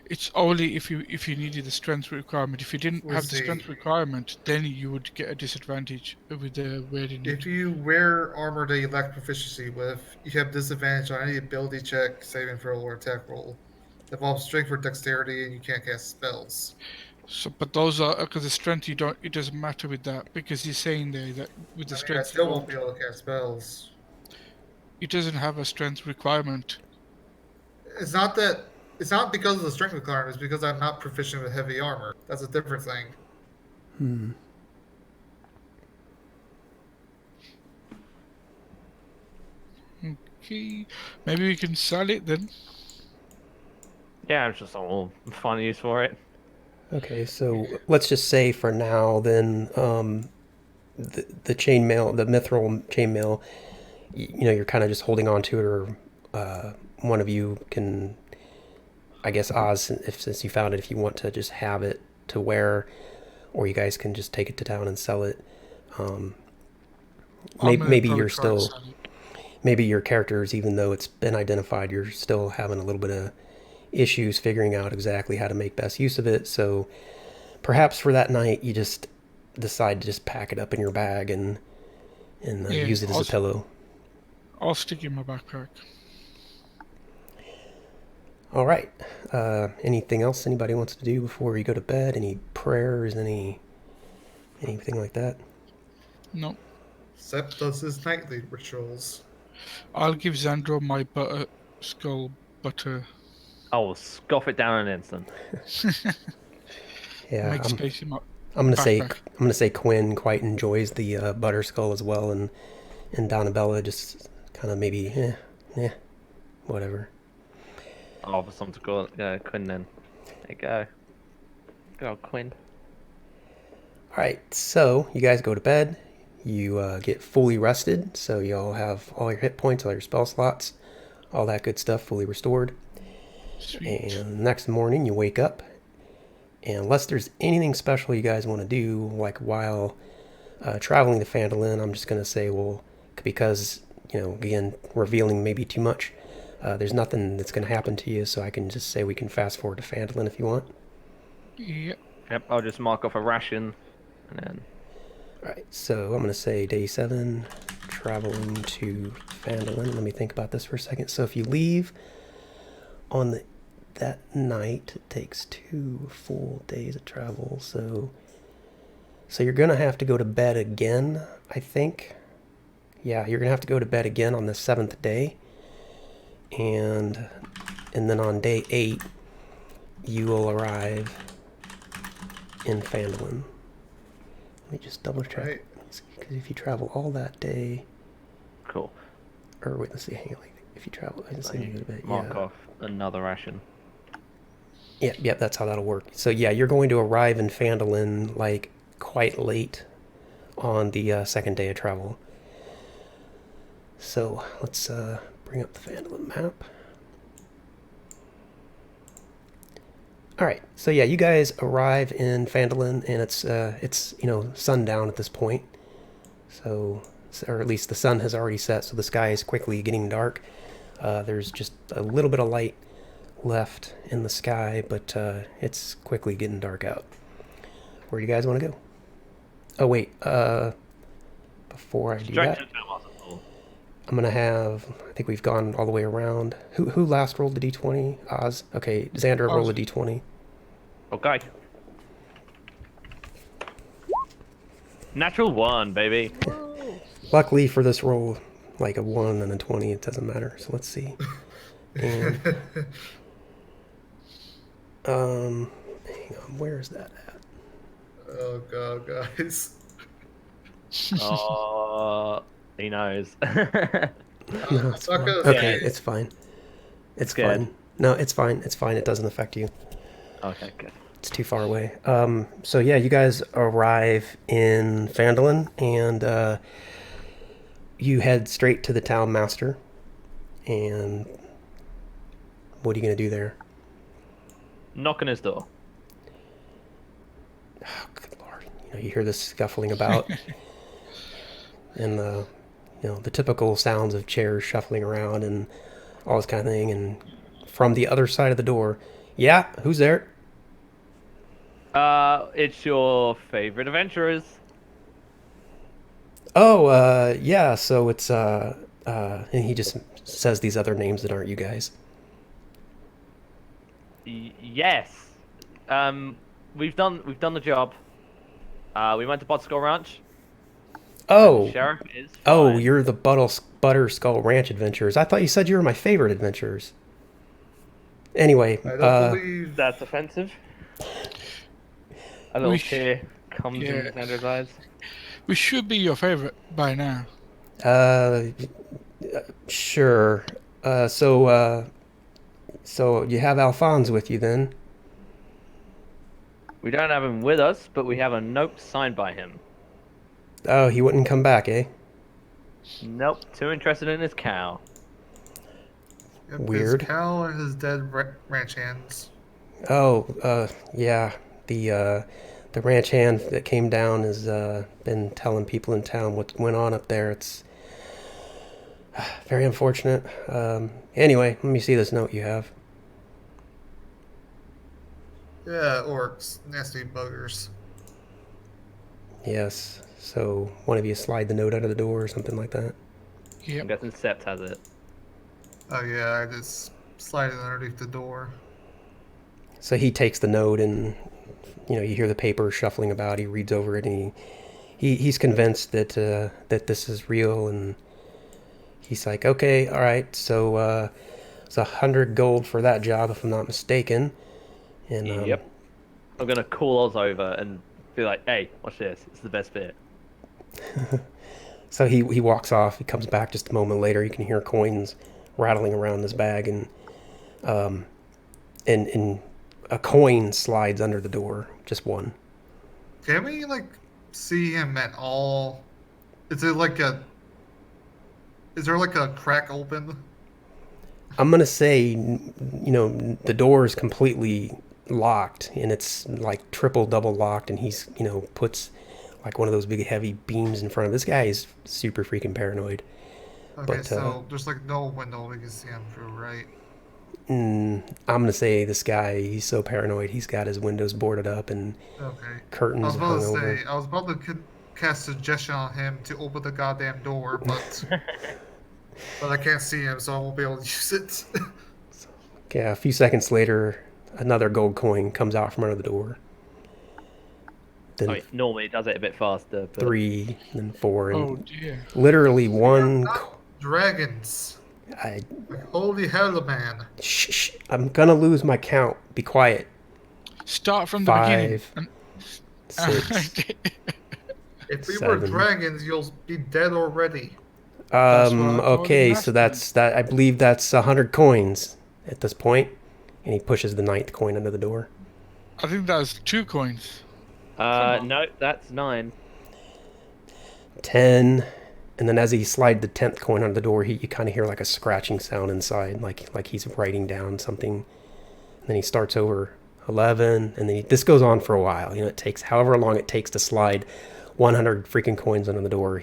[SPEAKER 2] it's only if you needed the strength requirement. If you didn't
[SPEAKER 3] We'll
[SPEAKER 2] have the
[SPEAKER 3] see.
[SPEAKER 2] strength requirement, then you would get a disadvantage with the wearing
[SPEAKER 3] If
[SPEAKER 2] it.
[SPEAKER 3] you wear armor that you lack proficiency with, you have disadvantage on any ability check, saving throw, or attack roll. It involves strength or dexterity, and you can't cast spells.
[SPEAKER 2] So, but those are because the strength you don't. It doesn't matter with that because he's saying there that with the
[SPEAKER 3] I
[SPEAKER 2] strength
[SPEAKER 3] still
[SPEAKER 2] you
[SPEAKER 3] won't be able to cast spells.
[SPEAKER 2] it doesn't have a strength requirement.
[SPEAKER 3] It's not because of the strength requirement. It's because I'm not proficient with heavy armor. That's a different thing.
[SPEAKER 2] Okay, maybe we can sell it then.
[SPEAKER 4] Yeah, it's just all fun use for it.
[SPEAKER 1] Okay, so let's just say for now, then the chainmail, the mithril chainmail, you know, you're kind of just holding on to it, or one of you can, I guess, Oz, since you found it, if you want to just have it to wear, or you guys can just take it to town and sell it. Maybe you're still, maybe your characters, even though it's been identified, you're still having a little bit of issues figuring out exactly how to make best use of it. So perhaps for that night, you just decide to just pack it up in your bag and use it as a pillow.
[SPEAKER 2] I'll stick it in my backpack.
[SPEAKER 1] All right. Anything else anybody wants to do before you go to bed? Any prayers? Anything like that?
[SPEAKER 2] No.
[SPEAKER 3] Sept does his nightly rituals.
[SPEAKER 2] I'll give Xandro my skull butter.
[SPEAKER 4] I will scoff it down in an instant.
[SPEAKER 1] Yeah,
[SPEAKER 2] Make space in my
[SPEAKER 1] I'm
[SPEAKER 2] backpack.
[SPEAKER 1] gonna say Quinn quite enjoys the butter skull as well, and Donabella just kind of maybe whatever.
[SPEAKER 4] I'll offer some to Quinn then. There you go. Good old Quinn.
[SPEAKER 1] All right, so you guys go to bed. You get fully rested, so you'll have all your hit points, all your spell slots, all that good stuff fully restored.
[SPEAKER 2] Sweet.
[SPEAKER 1] And next morning you wake up, and unless there's anything special you guys want to do, like while traveling to Phandalin, I'm just going to say, well, because, again, revealing maybe too much, there's nothing that's going to happen to you, so I can just say we can fast forward to Phandalin if you want.
[SPEAKER 2] Yep.
[SPEAKER 4] Yep, I'll just mark off a ration, and then...
[SPEAKER 1] Alright, so I'm going to say day 7, traveling to Phandalin. Let me think about this for a second. So if you leave on that night, it takes 2 full days of travel, so you're going to have to go to bed again, I think. Yeah, you're going to have to go to bed again on the 7th day. And then on day 8, you will arrive in Phandalin. Let me just double check.
[SPEAKER 3] Right.
[SPEAKER 1] Because if you travel all that day...
[SPEAKER 4] Cool.
[SPEAKER 1] Or wait, let's see, hang on. If you travel... I just need to go to bed.
[SPEAKER 4] Mark off another ration.
[SPEAKER 1] Yeah, that's how that'll work. So yeah, you're going to arrive in Phandalin, like, quite late on the 2nd day of travel. So let's bring up the Phandalin map. Alright, so yeah, you guys arrive in Phandalin, and it's sundown at this point. So, or at least the sun has already set, so the sky is quickly getting dark. There's just a little bit of light left in the sky, but it's quickly getting dark out. Where do you guys want to go? Oh wait, before I do that, I'm gonna have. I think we've gone all the way around. Who last rolled the d20? Oz. Okay, Xander, roll the d20.
[SPEAKER 4] Okay. Natural 1, baby.
[SPEAKER 1] Luckily for this roll, like a 1 and a 20, it doesn't matter. So let's see. And hang on, where is that at?
[SPEAKER 3] Oh god, guys.
[SPEAKER 4] Oh, he knows.
[SPEAKER 1] No, it's fine.
[SPEAKER 3] Sucker.
[SPEAKER 1] Okay,
[SPEAKER 4] Yeah.
[SPEAKER 1] it's fine. It's
[SPEAKER 4] Scared.
[SPEAKER 1] fine. No, it's fine. It's fine. It doesn't affect you.
[SPEAKER 4] Okay, good.
[SPEAKER 1] It's too far away. So yeah, you guys arrive in Phandalin, and you head straight to the town master. And what are you gonna do there?
[SPEAKER 4] Knock on his door.
[SPEAKER 1] Oh, good lord! You hear this scuffling about, and the typical sounds of chairs shuffling around and all this kind of thing. And from the other side of the door, yeah, who's there?
[SPEAKER 4] It's your favorite adventurers.
[SPEAKER 1] Oh, yeah. So it's and he just says these other names that aren't you guys.
[SPEAKER 4] Yes. We've done the job. We went to Bottskull Ranch.
[SPEAKER 1] Oh,
[SPEAKER 4] Sheriff is
[SPEAKER 1] oh,
[SPEAKER 4] fine.
[SPEAKER 1] you're the Butterskull Ranch adventurers. I thought you said you were my favorite adventurers. Anyway,
[SPEAKER 3] I don't believe
[SPEAKER 4] That's offensive. A little
[SPEAKER 2] We
[SPEAKER 4] tear comes
[SPEAKER 2] yeah.
[SPEAKER 4] in Xander's eyes.
[SPEAKER 2] We should be your favorite by now.
[SPEAKER 1] sure. So you have Alphonse with you then?
[SPEAKER 4] We don't have him with us, but we have a note signed by him.
[SPEAKER 1] Oh, he wouldn't come back, eh?
[SPEAKER 4] Nope, too interested in his cow.
[SPEAKER 1] Weird.
[SPEAKER 3] His cow and his dead ranch hands.
[SPEAKER 1] Oh, yeah. The ranch hand that came down has been telling people in town what went on up there. It's very unfortunate. Anyway, let me see this note you have.
[SPEAKER 3] Yeah, orcs. Nasty buggers.
[SPEAKER 1] Yes. So one of you slide the note out of the door or something like that.
[SPEAKER 4] I'm
[SPEAKER 2] Yep.
[SPEAKER 4] guessing Sept has it.
[SPEAKER 3] Oh yeah, I just slide it underneath the door.
[SPEAKER 1] So he takes the note, and you hear the paper shuffling about. He reads over it, and he's convinced that that this is real, and he's like, okay, all right, so it's 100 gold for that job, if I'm not mistaken. And
[SPEAKER 4] Yep. I'm gonna call Oz over and be like, "Hey, watch this. It's the best bit."
[SPEAKER 1] So he walks off. He comes back just a moment later. You can hear coins rattling around his bag, and a coin slides under the door, just one.
[SPEAKER 3] Can we see him at all? Is there like a crack open?
[SPEAKER 1] I'm gonna say, the door is completely locked, and it's like triple, double locked, and he's, puts like one of those big heavy beams in front of him. This guy is super freaking paranoid.
[SPEAKER 3] Okay,
[SPEAKER 1] But,
[SPEAKER 3] so there's like no window we can see him through, right?
[SPEAKER 1] I'm gonna say this guy, he's so paranoid. He's got his windows boarded up and
[SPEAKER 3] Okay. I
[SPEAKER 1] curtains
[SPEAKER 3] was about
[SPEAKER 1] hung
[SPEAKER 3] to
[SPEAKER 1] over.
[SPEAKER 3] say, I was about to cast suggestion on him to open the goddamn door, but I can't see him, so I won't be able to use it.
[SPEAKER 1] Yeah, a few seconds later, another gold coin comes out from under the door. Then
[SPEAKER 4] I mean, normally it does it a bit faster, but
[SPEAKER 1] 3, then 4, and
[SPEAKER 2] Oh dear.
[SPEAKER 1] literally
[SPEAKER 3] We are
[SPEAKER 1] one.
[SPEAKER 3] not dragons.
[SPEAKER 1] I
[SPEAKER 3] Like, holy hell, man.
[SPEAKER 1] shh, I'm gonna lose my count. Be quiet.
[SPEAKER 2] Start from the beginning.
[SPEAKER 1] 5, 6.
[SPEAKER 3] If we were
[SPEAKER 1] 7.
[SPEAKER 3] dragons, you'll be dead already.
[SPEAKER 2] That's what I told him
[SPEAKER 1] Okay,
[SPEAKER 2] last
[SPEAKER 1] so that's that. I believe that's 100 coins at this point, and he pushes the 9th coin under the door.
[SPEAKER 2] I think that was 2 coins. on.
[SPEAKER 4] no, that's 9.
[SPEAKER 1] 10, and then as he slide the 10th coin under the door, you kind of hear like a scratching sound inside, like he's writing down something. And then he starts over 11, and then this goes on for a while. You know, it takes however long it takes to slide 100 freaking coins under the door.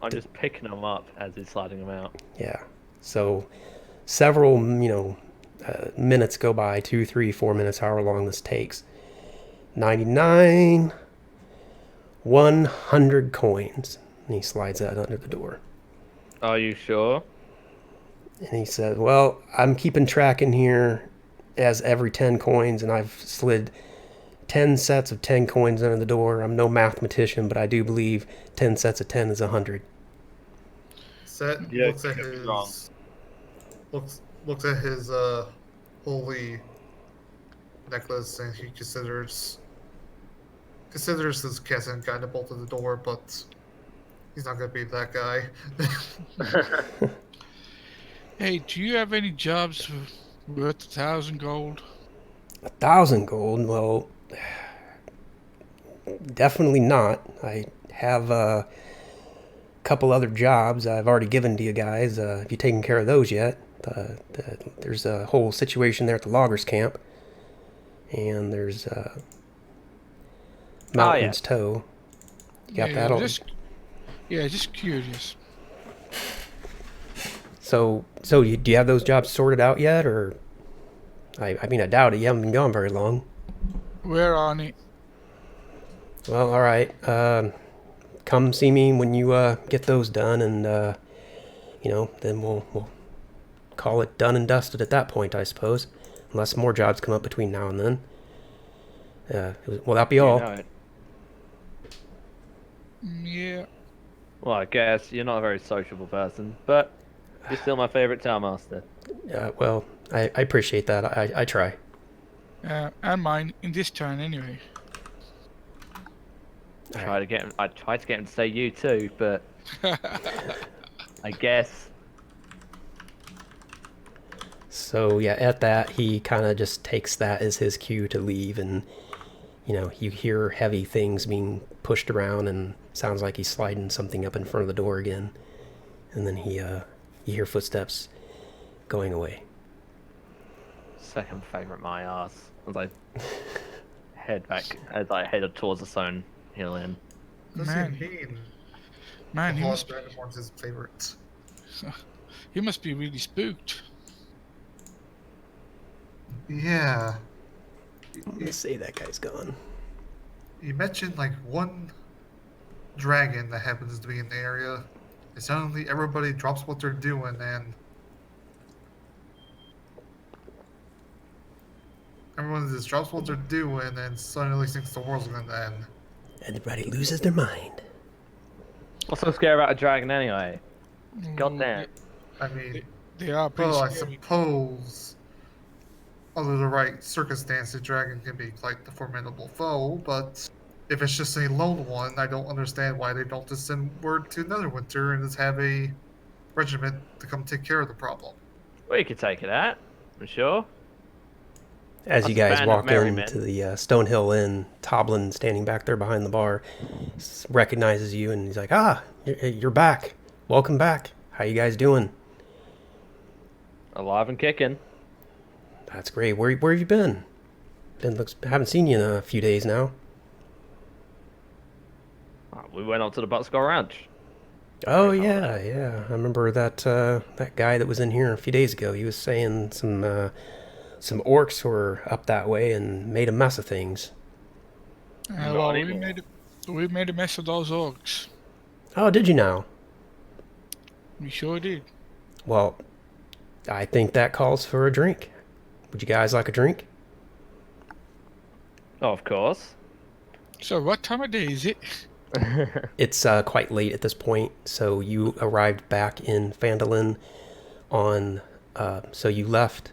[SPEAKER 4] I'm just picking them up as he's sliding them out.
[SPEAKER 1] Yeah. So several, minutes go by, 2, 3, 4 minutes, however long this takes. 99, 100 coins. And he slides that under the door.
[SPEAKER 4] Are you sure?
[SPEAKER 1] And he said, well, I'm keeping track in here as every 10 coins, and I've slid 10 sets of 10 coins under the door. I'm no mathematician, but I do believe 10 sets of 10 is 100.
[SPEAKER 3] Set
[SPEAKER 4] Yeah,
[SPEAKER 3] looks at
[SPEAKER 4] could be
[SPEAKER 3] his
[SPEAKER 4] wrong.
[SPEAKER 3] looks at his holy necklace, and he considers his casting kind of bolted the door, but he's not gonna be that guy.
[SPEAKER 2] Hey, do you have any jobs worth 1,000 gold?
[SPEAKER 1] 1,000 gold? Well, definitely not. I have a couple other jobs I've already given to you guys. Have you taken care of those yet? There's a whole situation there at the loggers camp, and there's Mountain's Toe. You got that all?
[SPEAKER 2] Just curious.
[SPEAKER 1] So do you have those jobs sorted out yet, or? I mean, I doubt it. You haven't been gone very long.
[SPEAKER 2] We're on it.
[SPEAKER 1] Well, all right. Come see me when you get those done, and then we'll call it done and dusted at that point, I suppose. Unless more jobs come up between now and then. Will that be all?
[SPEAKER 4] You know it.
[SPEAKER 2] Yeah.
[SPEAKER 4] Well, I guess you're not a very sociable person, but you're still my favorite townmaster.
[SPEAKER 1] Well, I appreciate that. I try.
[SPEAKER 2] And mine in this turn anyway.
[SPEAKER 1] All
[SPEAKER 4] I tried to get him to say you too, but I guess.
[SPEAKER 1] So yeah, at that he kind of just takes that as his cue to leave, and you hear heavy things being pushed around, and sounds like he's sliding something up in front of the door again, and then you hear footsteps going away.
[SPEAKER 4] Second favorite, my ass. As I head back, as I head towards the stone hill in.
[SPEAKER 3] What does
[SPEAKER 2] Man.
[SPEAKER 3] he mean?
[SPEAKER 2] Man,
[SPEAKER 3] Lord Dragonborn's his favorite.
[SPEAKER 2] he must be really spooked.
[SPEAKER 3] Yeah.
[SPEAKER 1] I'm gonna say that guy's gone.
[SPEAKER 3] You mentioned like one dragon that happens to be in the area, and suddenly everybody drops what they're doing, and everyone just drops what they're doing, and suddenly thinks the world's gonna end.
[SPEAKER 1] Everybody loses their mind.
[SPEAKER 4] What's so scary about a dragon anyway? God damn.
[SPEAKER 3] I mean,
[SPEAKER 2] They are pretty
[SPEAKER 3] well, I
[SPEAKER 2] scary.
[SPEAKER 3] suppose under the right circumstances, dragon can be quite the formidable foe, but if it's just a lone one, I don't understand why they don't just send word to Netherwinter and just have a regiment to come take care of the problem.
[SPEAKER 4] Well, you could take it out, I'm sure.
[SPEAKER 1] As you
[SPEAKER 4] That's a
[SPEAKER 1] guys
[SPEAKER 4] band of
[SPEAKER 1] walk
[SPEAKER 4] merry
[SPEAKER 1] into
[SPEAKER 4] men.
[SPEAKER 1] the Stonehill Inn, Toblin, standing back there behind the bar, recognizes you, and he's like, you're back. Welcome back. How you guys doing?
[SPEAKER 4] Alive and kicking.
[SPEAKER 1] That's great. Where have you been? Haven't seen you in a few days now.
[SPEAKER 4] we went up to the Buckskull Ranch.
[SPEAKER 1] Oh
[SPEAKER 4] Right,
[SPEAKER 1] yeah, yeah. I remember that that guy that was in here a few days ago. He was saying some orcs were up that way and made a mess of things.
[SPEAKER 2] Well,
[SPEAKER 4] Not
[SPEAKER 2] we
[SPEAKER 4] anymore.
[SPEAKER 2] made a mess of those orcs.
[SPEAKER 1] Oh, did you now?
[SPEAKER 2] We sure did.
[SPEAKER 1] Well, I think that calls for a drink. Would you guys like a drink?
[SPEAKER 4] Oh, of course.
[SPEAKER 2] So what time of day is it?
[SPEAKER 1] It's quite late at this point, so you arrived back in Phandalin on. So you left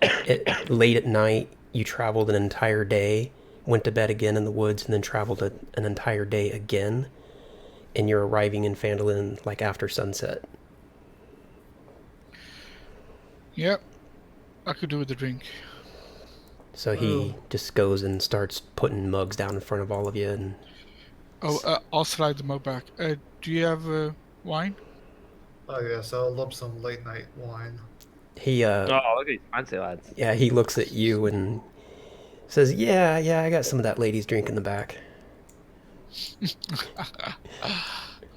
[SPEAKER 1] it late at night. You traveled an entire day, went to bed again in the woods, and then traveled an entire day again. And you're arriving in Phandalin like after sunset.
[SPEAKER 2] Yep. I could do with a drink.
[SPEAKER 1] So he just goes and starts putting mugs down in front of all of you, and
[SPEAKER 2] Oh, I'll slide the mug back. Do you have wine?
[SPEAKER 3] Oh yes, I'll love some late night wine.
[SPEAKER 1] he
[SPEAKER 4] Oh, look at these fancy lads.
[SPEAKER 1] yeah, he looks at you and says, "Yeah, I got some of that lady's drink in the back."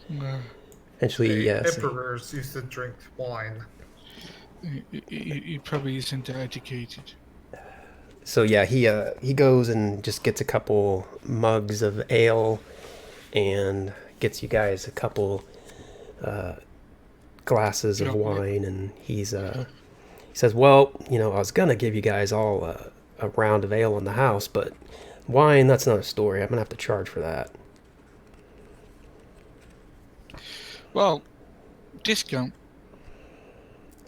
[SPEAKER 2] No.
[SPEAKER 1] Eventually, yeah. So,
[SPEAKER 3] Emperors used to drink wine.
[SPEAKER 2] He probably isn't educated.
[SPEAKER 1] so yeah, he goes and just gets a couple mugs of ale, and gets you guys a couple glasses of
[SPEAKER 2] Yeah.
[SPEAKER 1] wine, and he says, "Well, I was gonna give you guys all a round of ale in the house, but wine, that's another story. I'm gonna have to charge for that."
[SPEAKER 2] Well, discount.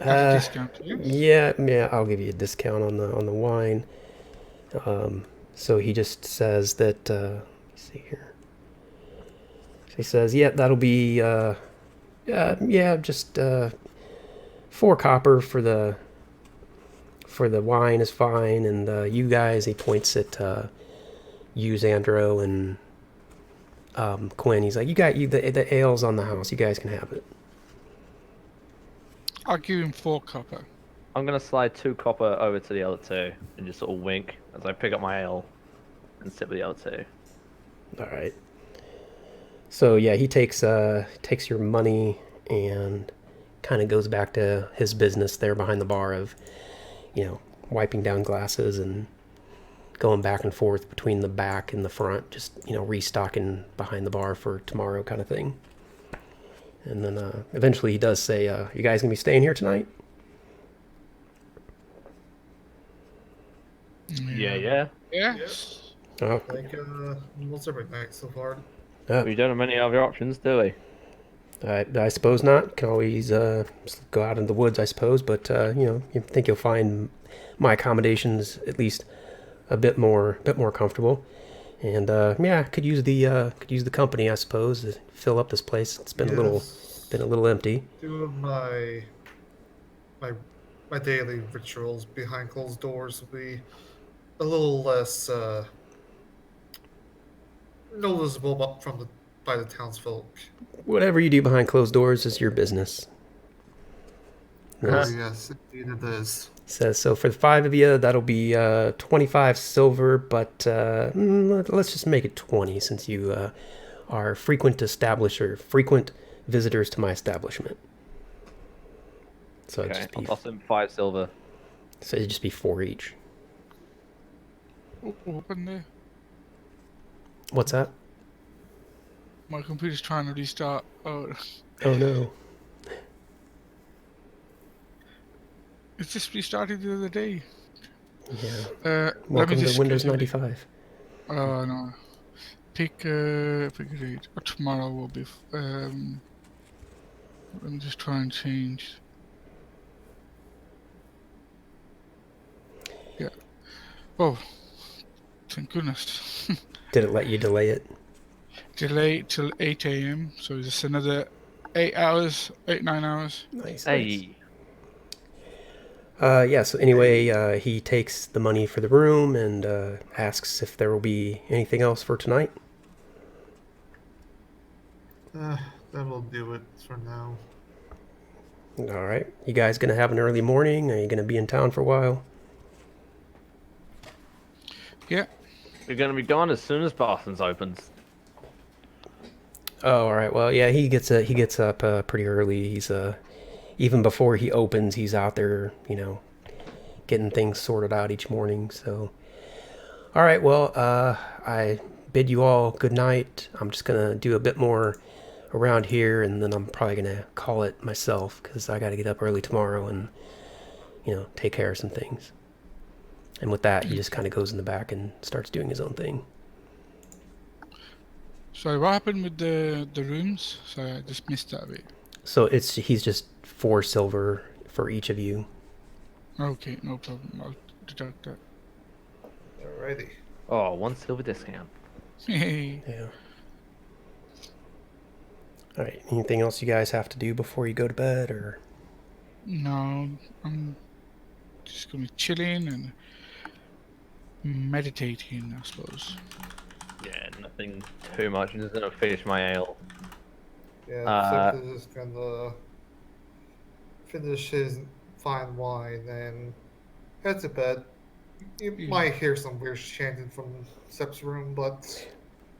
[SPEAKER 2] Have a discount. Yeah?
[SPEAKER 1] Yeah, I'll give you a discount on the wine. So he just says that. Let me see here. So he says, "Yeah, that'll be just 4 copper for the wine is fine, and you guys." He points at you, Xandro, and Quinn. He's like, "You got the ale's on the house. You guys can have it."
[SPEAKER 2] I'll give him 4 copper.
[SPEAKER 4] I'm gonna slide 2 copper over to the other 2 and just sort of wink as I pick up my ale and sip with the other 2.
[SPEAKER 1] All right. So yeah, he takes your money and kind of goes back to his business there behind the bar of, wiping down glasses and going back and forth between the back and the front, just restocking behind the bar for tomorrow kind of thing. And then eventually he does say, "You guys gonna be staying here tonight?"
[SPEAKER 4] Yeah.
[SPEAKER 2] Yes.
[SPEAKER 1] Oh,
[SPEAKER 3] I think most every night so far.
[SPEAKER 4] We don't have many other options, do we?
[SPEAKER 1] I suppose not. Can always just go out in the woods, I suppose. But you think you'll find my accommodations at least a bit more comfortable. And could use the company, I suppose, to fill up this place. It's been a little empty.
[SPEAKER 3] Doing my daily rituals behind closed doors will be a little less noticeable by the townsfolk.
[SPEAKER 1] Whatever you do behind closed doors is your business.
[SPEAKER 3] Oh yes, indeed it is.
[SPEAKER 1] Says so for the 5 of you, that'll be 25 silver, but let's just make it 20 since you are frequent visitors to my establishment. So
[SPEAKER 4] Okay, I'll toss him 5 silver.
[SPEAKER 1] it'd just be 4 each.
[SPEAKER 2] Open there.
[SPEAKER 1] What's that?
[SPEAKER 2] My computer's trying to restart. Oh,
[SPEAKER 1] Oh no.
[SPEAKER 2] it just restarted the other day.
[SPEAKER 1] Yeah.
[SPEAKER 2] Let me
[SPEAKER 1] Welcome
[SPEAKER 2] just
[SPEAKER 1] to Windows
[SPEAKER 2] schedule it.
[SPEAKER 1] 95.
[SPEAKER 2] Oh no. Pick a date. Tomorrow will be. Let me just try and change. Yeah. Oh, thank goodness.
[SPEAKER 1] Did it let you delay it?
[SPEAKER 2] Delay till 8 a.m. So just another 8 hours, 9 hours.
[SPEAKER 1] Nice.
[SPEAKER 4] Hey.
[SPEAKER 1] So anyway, he takes the money for the room and asks if there will be anything else for tonight.
[SPEAKER 3] That will do it for now.
[SPEAKER 1] All right. You guys gonna have an early morning? Are you gonna be in town for a while?
[SPEAKER 2] Yeah.
[SPEAKER 4] We're gonna be gone as soon as Boston's opens.
[SPEAKER 1] Oh, all right. Well, yeah, he gets up pretty early. He's even before he opens, he's out there, getting things sorted out each morning. So, all right. Well, I bid you all good night. I'm just gonna do a bit more around here, and then I'm probably gonna call it myself because I got to get up early tomorrow and take care of some things. And with that, he just kind of goes in the back and starts doing his own thing.
[SPEAKER 2] Sorry, what happened with the rooms? Sorry, I just missed that bit.
[SPEAKER 1] So he's just 4 silver for each of you.
[SPEAKER 2] Okay, no problem. I'll deduct that.
[SPEAKER 3] Alrighty.
[SPEAKER 4] Oh, 1 silver discount.
[SPEAKER 2] Hey.
[SPEAKER 1] Yeah. All right. Anything else you guys have to do before you go to bed, or?
[SPEAKER 2] No, I'm just gonna be chilling and meditating, I suppose.
[SPEAKER 4] Yeah, nothing too much. I'm just gonna finish my ale.
[SPEAKER 3] Yeah, Sip is just gonna finish his fine wine and head to bed. You might hear some weird chanting from Sip's room, but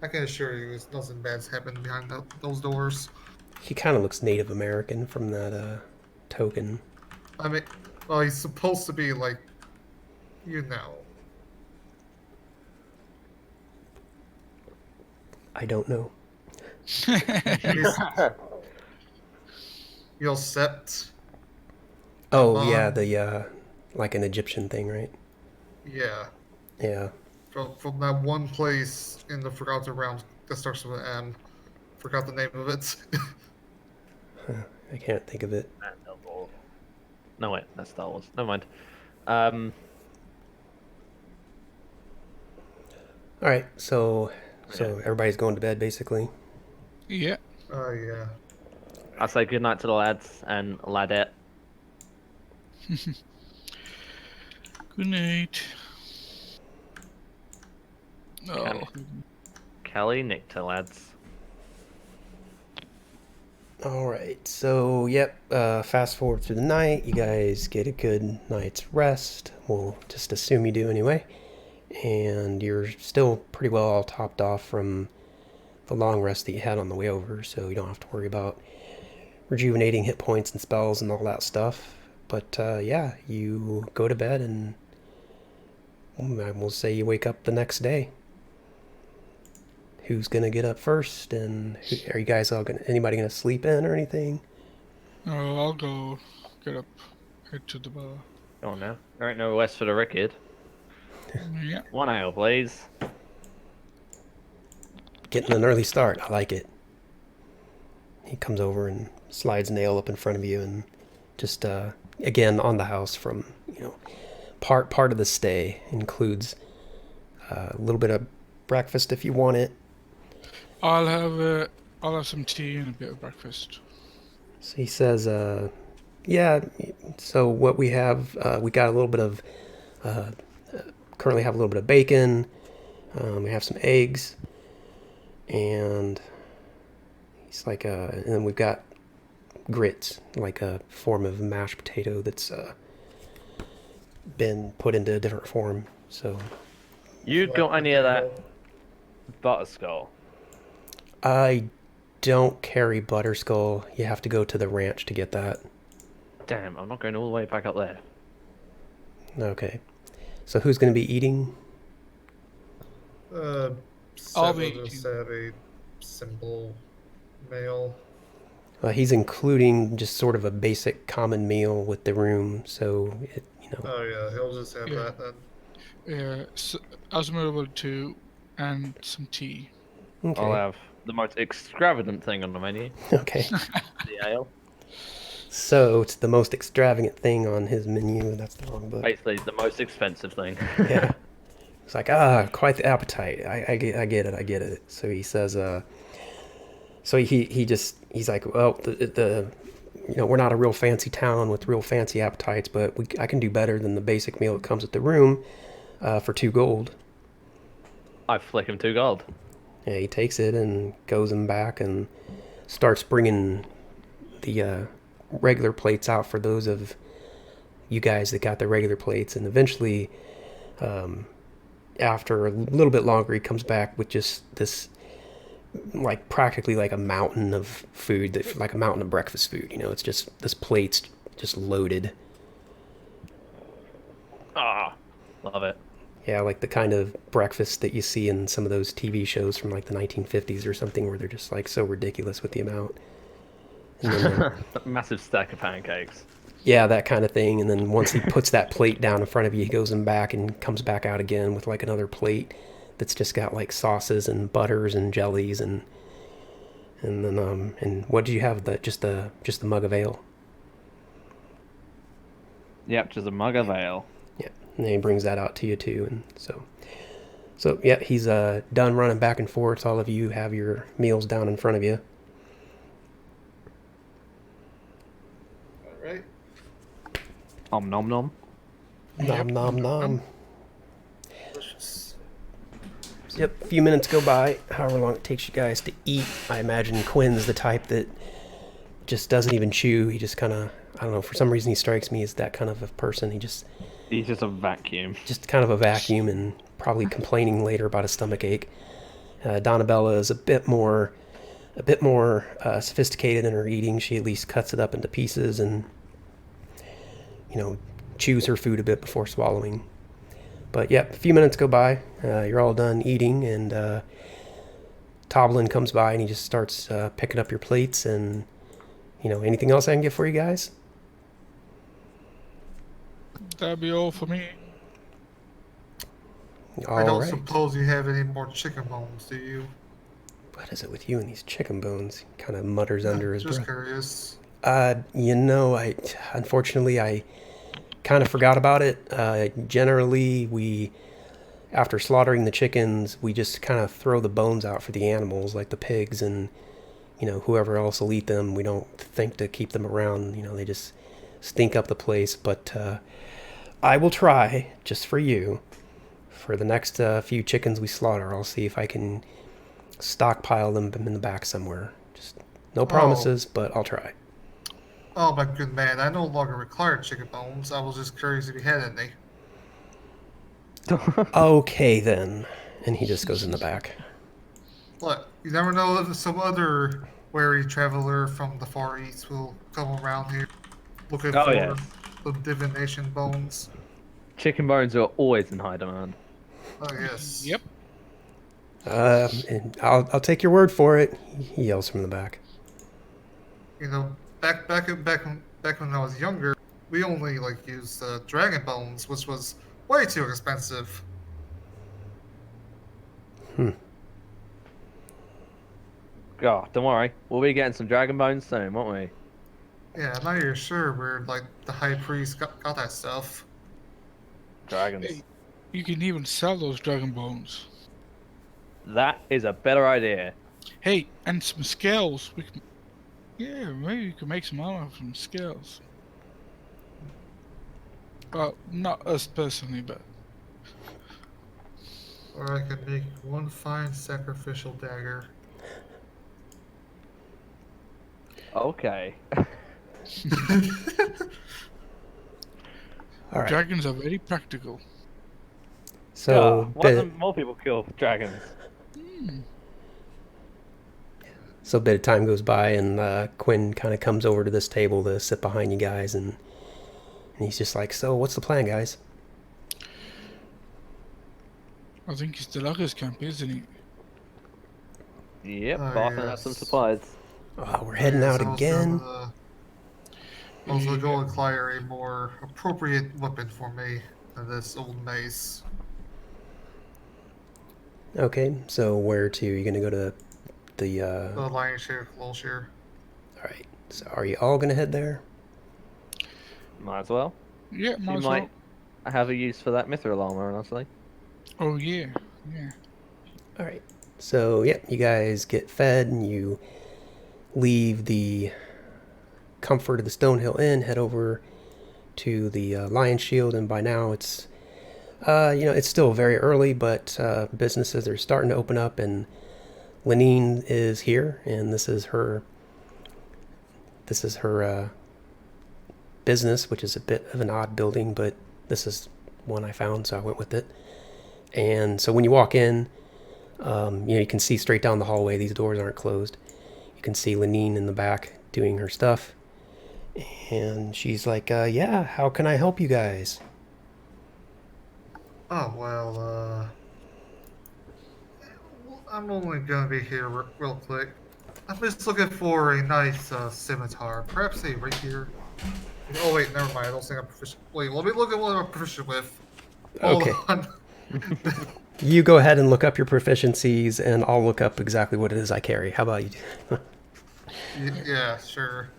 [SPEAKER 3] I can assure you nothing bad's happened behind those doors.
[SPEAKER 1] He kind of looks Native American from that token.
[SPEAKER 3] I mean, well, he's supposed to be like, you know.
[SPEAKER 1] I don't know.
[SPEAKER 3] He's, Sept.
[SPEAKER 1] Oh
[SPEAKER 3] Amon.
[SPEAKER 1] yeah, the like an Egyptian thing, right?
[SPEAKER 3] Yeah.
[SPEAKER 1] Yeah.
[SPEAKER 3] From that one place in the Forgotten Realms that starts with an M. Forgot the name of it.
[SPEAKER 1] I can't think of it.
[SPEAKER 4] No, wait, that's Star Wars. Never mind.
[SPEAKER 1] All right, so everybody's going to bed basically.
[SPEAKER 2] Yeah.
[SPEAKER 3] Oh, yeah.
[SPEAKER 4] I'll say goodnight to the lads and ladette.
[SPEAKER 2] Good night. Oh.
[SPEAKER 4] Kelly, Nick to lads.
[SPEAKER 1] All right, so yep. Fast forward through the night. You guys get a good night's rest. We'll just assume you do anyway. And you're still pretty well all topped off from the long rest that you had on the way over, so you don't have to worry about rejuvenating hit points and spells and all that stuff. But yeah, you go to bed, and we'll say you wake up the next day. Who's gonna get up first? And are you guys all anybody gonna sleep in or anything?
[SPEAKER 2] Oh, I'll go get up, head to the bar.
[SPEAKER 4] Go on now. There ain't no West for the record.
[SPEAKER 2] Yeah.
[SPEAKER 4] 1 ale, please.
[SPEAKER 1] Getting an early start. I like it. He comes over and slides an ale up in front of you, and just again on the house from part of the stay includes a little bit of breakfast if you want it.
[SPEAKER 2] I'll have some tea and a bit of breakfast.
[SPEAKER 1] So he says, yeah. So what we have, we got a little bit of currently have a little bit of bacon. We have some eggs, and he's like, and then we've got grits, like a form of mashed potato that's been put into a different form. So
[SPEAKER 4] You got any of that butterskull?
[SPEAKER 1] I don't carry butterskull. You have to go to the ranch to get that.
[SPEAKER 4] Damn, I'm not going all the way back up there.
[SPEAKER 1] Okay. So who's going to be eating?
[SPEAKER 2] I'll
[SPEAKER 3] Sep
[SPEAKER 2] be
[SPEAKER 3] will just
[SPEAKER 2] eating.
[SPEAKER 3] have a simple meal.
[SPEAKER 1] He's including just sort of a basic common meal with the room, so
[SPEAKER 3] Oh, yeah, he'll just have
[SPEAKER 2] Yeah.
[SPEAKER 3] that then.
[SPEAKER 2] Yeah, Osmerable too, and some tea.
[SPEAKER 1] Okay.
[SPEAKER 4] I'll have the most extravagant thing on the menu.
[SPEAKER 1] Okay.
[SPEAKER 4] The ale.
[SPEAKER 1] So it's the most extravagant thing on his menu. That's the wrong book.
[SPEAKER 4] Basically, the most expensive thing.
[SPEAKER 1] Yeah. It's like, quite the appetite. I get it. So he says, so he's like, well, the we're not a real fancy town with real fancy appetites, but I can do better than the basic meal that comes with the room, for 2 gold.
[SPEAKER 4] I flick him 2 gold.
[SPEAKER 1] Yeah, he takes it and goes him back and starts bringing the regular plates out for those of you guys that got the regular plates. And eventually, after a little bit longer, he comes back with just this like practically like a mountain of food, like a mountain of breakfast food. You know, it's just this plate's just loaded.
[SPEAKER 4] Ah, love it.
[SPEAKER 1] Yeah, like the kind of breakfast that you see in some of those TV shows from like the 1950s or something, where they're just like so ridiculous with the amount. And then,
[SPEAKER 4] Massive stack of pancakes.
[SPEAKER 1] yeah, that kind of thing. And then once he puts that plate down in front of you, he goes in back and comes back out again with like another plate that's just got like sauces and butters and jellies and then and what did you have? Just the mug of ale.
[SPEAKER 4] Yep, just a mug of ale.
[SPEAKER 1] Yeah, and then he brings that out to you too, and so yeah, he's done running back and forth. All of you have your meals down in front of you.
[SPEAKER 3] All right.
[SPEAKER 4] Om nom nom.
[SPEAKER 1] Nom nom nom.
[SPEAKER 3] Delicious.
[SPEAKER 1] Yep, a few minutes go by, however long it takes you guys to eat. I imagine Quinn's the type that just doesn't even chew. He just kind of, I don't know, for some reason he strikes me as that kind of a person.
[SPEAKER 4] He's just a vacuum.
[SPEAKER 1] Just kind of a vacuum and probably complaining later about a stomach ache. Donabella is a bit more sophisticated in her eating. She at least cuts it up into pieces and, you know, chews her food a bit before swallowing. But yeah, a few minutes go by. You're all done eating, and Toblin comes by and he just starts picking up your plates. And, you know, anything else I can get for you guys?
[SPEAKER 2] That'd be all for me.
[SPEAKER 3] I don't
[SPEAKER 1] All right.
[SPEAKER 3] suppose you have any more chicken bones, do you?
[SPEAKER 1] What is it with you and these chicken bones? He kind of mutters under his
[SPEAKER 3] Just
[SPEAKER 1] breath.
[SPEAKER 3] curious.
[SPEAKER 1] You know, unfortunately I kind of forgot about it. Generally, after slaughtering the chickens, we just kind of throw the bones out for the animals, like the pigs and, you know, whoever else will eat them. We don't think to keep them around. You know, they just stink up the place. But I will try, just for you, for the next few chickens we slaughter. I'll see if I can stockpile them in the back somewhere. Just no promises, but I'll try.
[SPEAKER 3] Oh, my good man, I no longer require chicken bones. I was just curious if you had any.
[SPEAKER 1] Okay, then. And he just goes in the back.
[SPEAKER 3] Look, you never know if some other wary traveler from the Far East will come around here looking
[SPEAKER 4] Oh,
[SPEAKER 3] for
[SPEAKER 4] yes.
[SPEAKER 3] the divination bones.
[SPEAKER 4] Chicken bones are always in high demand.
[SPEAKER 3] Oh, yes.
[SPEAKER 2] Yep.
[SPEAKER 1] And I'll take your word for it. He yells from the back.
[SPEAKER 3] You know, back when I was younger, we only used dragon bones, which was way too expensive.
[SPEAKER 4] God, don't worry. We'll be getting some dragon bones soon, won't we?
[SPEAKER 3] Yeah, now you're sure where the high priest got that stuff.
[SPEAKER 4] Dragons.
[SPEAKER 2] Hey, you can even sell those dragon bones.
[SPEAKER 4] That is a better idea.
[SPEAKER 2] Hey, and some scales. Yeah, maybe you can make some armor from scales. Well, not us personally, but
[SPEAKER 3] Or I could make one fine sacrificial dagger.
[SPEAKER 4] Okay.
[SPEAKER 1] All right.
[SPEAKER 2] dragons are very practical.
[SPEAKER 1] So,
[SPEAKER 4] why don't more people kill dragons?
[SPEAKER 1] a bit of time goes by, and Quinn kind of comes over to this table to sit behind you guys, and he's just like, "So, what's the plan, guys?"
[SPEAKER 2] I think it's the Luggers camp, isn't it?
[SPEAKER 4] Yep,
[SPEAKER 3] Oh,
[SPEAKER 4] Barton has some
[SPEAKER 3] yes.
[SPEAKER 4] supplies.
[SPEAKER 1] We're heading out again.
[SPEAKER 3] I was gonna go acquire a more appropriate weapon for me than this old mace.
[SPEAKER 1] Okay, so where to? You're gonna go to the.
[SPEAKER 3] The lion share, little share.
[SPEAKER 1] All right. So, are you all gonna head there?
[SPEAKER 4] Might as well.
[SPEAKER 2] Yeah, might
[SPEAKER 4] You
[SPEAKER 2] as
[SPEAKER 4] might
[SPEAKER 2] well.
[SPEAKER 4] have a use for that mithril armor, honestly.
[SPEAKER 2] Oh yeah, yeah.
[SPEAKER 1] All right. So, yeah, you guys get fed, and you leave the comfort of the Stonehill Inn, head over to the Lion Shield, and by now it's, it's still very early, but businesses are starting to open up, and Lenine is here, and this is her business, which is a bit of an odd building, but this is one I found, so I went with it. And so when you walk in, You can see straight down the hallway. These doors aren't closed. You can see Lenine in the back doing her stuff. And she's like, yeah, how can I help you guys?
[SPEAKER 3] Oh, well, I'm only gonna be here real quick. I'm just looking for a nice scimitar. Perhaps say right here. Oh wait, never mind. I don't think I'm proficient. Wait, let me look at what I'm proficient with. Hold
[SPEAKER 1] Okay.
[SPEAKER 3] on.
[SPEAKER 1] You go ahead and look up your proficiencies, and I'll look up exactly what it is I carry. How about you?
[SPEAKER 3] Yeah, sure.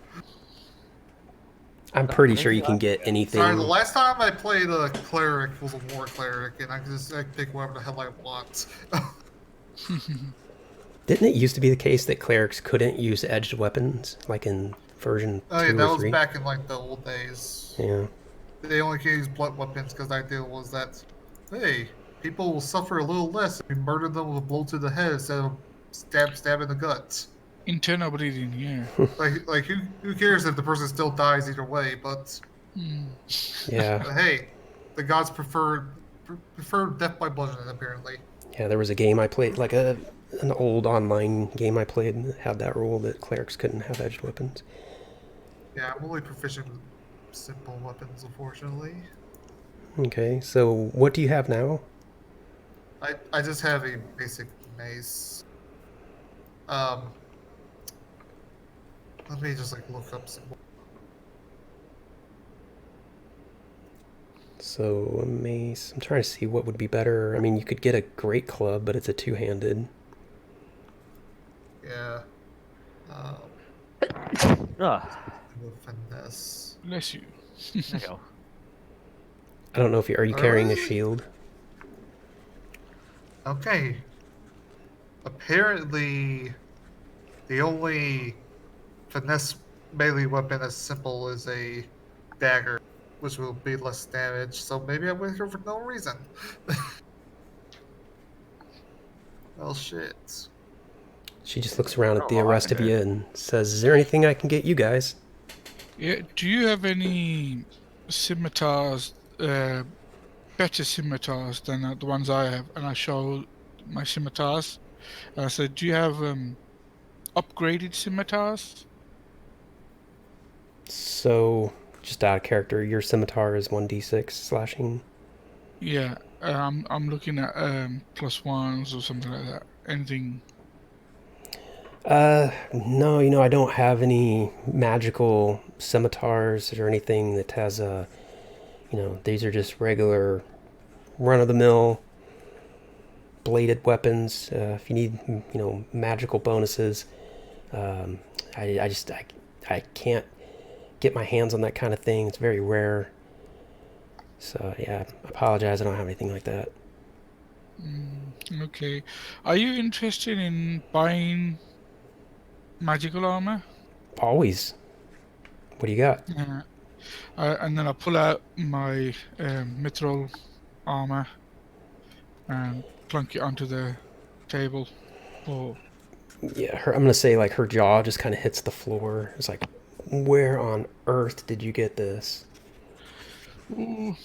[SPEAKER 1] I'm pretty sure you can get anything.
[SPEAKER 3] Sorry, the last time I played a cleric was a war cleric, and I pick whatever the hell I want.
[SPEAKER 1] Didn't it used to be the case that clerics couldn't use edged weapons, like in version 2
[SPEAKER 3] yeah, that
[SPEAKER 1] or
[SPEAKER 3] was
[SPEAKER 1] 3?
[SPEAKER 3] back in like the old days.
[SPEAKER 1] Yeah.
[SPEAKER 3] They only can use blunt weapons because the idea was that, hey, people will suffer a little less if we murder them with a blow to the head instead of stab in the gut.
[SPEAKER 2] Internal bleeding, yeah.
[SPEAKER 3] Like who cares if the person still dies either way? But
[SPEAKER 1] Yeah.
[SPEAKER 3] hey, the gods prefer death by bludgeoning apparently.
[SPEAKER 1] Yeah, there was a game I played, like an old online game I played, and it had that rule that clerics couldn't have edged weapons.
[SPEAKER 3] Yeah, I'm only proficient with simple weapons, unfortunately.
[SPEAKER 1] Okay, so what do you have now?
[SPEAKER 3] I just have a basic mace. Let me just like look up some.
[SPEAKER 1] So a mace. I'm trying to see what would be better. I mean, you could get a great club, but it's a two-handed.
[SPEAKER 3] Yeah. With finesse.
[SPEAKER 2] Bless you.
[SPEAKER 4] There you go.
[SPEAKER 1] I don't know if are you carrying a shield?
[SPEAKER 3] Okay. Apparently, the only finesse melee weapon as simple as a dagger, which will be less damage. So maybe I went here for no reason. Well, shit.
[SPEAKER 1] She just looks around at the
[SPEAKER 4] Oh,
[SPEAKER 1] rest of
[SPEAKER 4] okay.
[SPEAKER 1] you and says, "Is there anything I can get you guys?"
[SPEAKER 2] Yeah, do you have any scimitars, better scimitars than the ones I have? And I show my scimitars. I said, do you have upgraded scimitars?
[SPEAKER 1] So, just out of character, your scimitar is 1d6 slashing.
[SPEAKER 2] Yeah, I'm looking at +1s or something like that. Anything?
[SPEAKER 1] No, I don't have any magical scimitars or anything that has a, these are just regular run-of-the-mill bladed weapons. If you need, magical bonuses, I can't get my hands on that kind of thing. It's very rare. So, yeah, I apologize. I don't have anything like that.
[SPEAKER 2] Okay. Are you interested in buying magical armor?
[SPEAKER 1] Always. What do you got?
[SPEAKER 2] Yeah. And then I pull out my mithril armor and plunk it onto the table. Oh,
[SPEAKER 1] Yeah, I'm gonna say like her jaw just kind of hits the floor. It's like, where on earth did you get this?
[SPEAKER 2] ooh,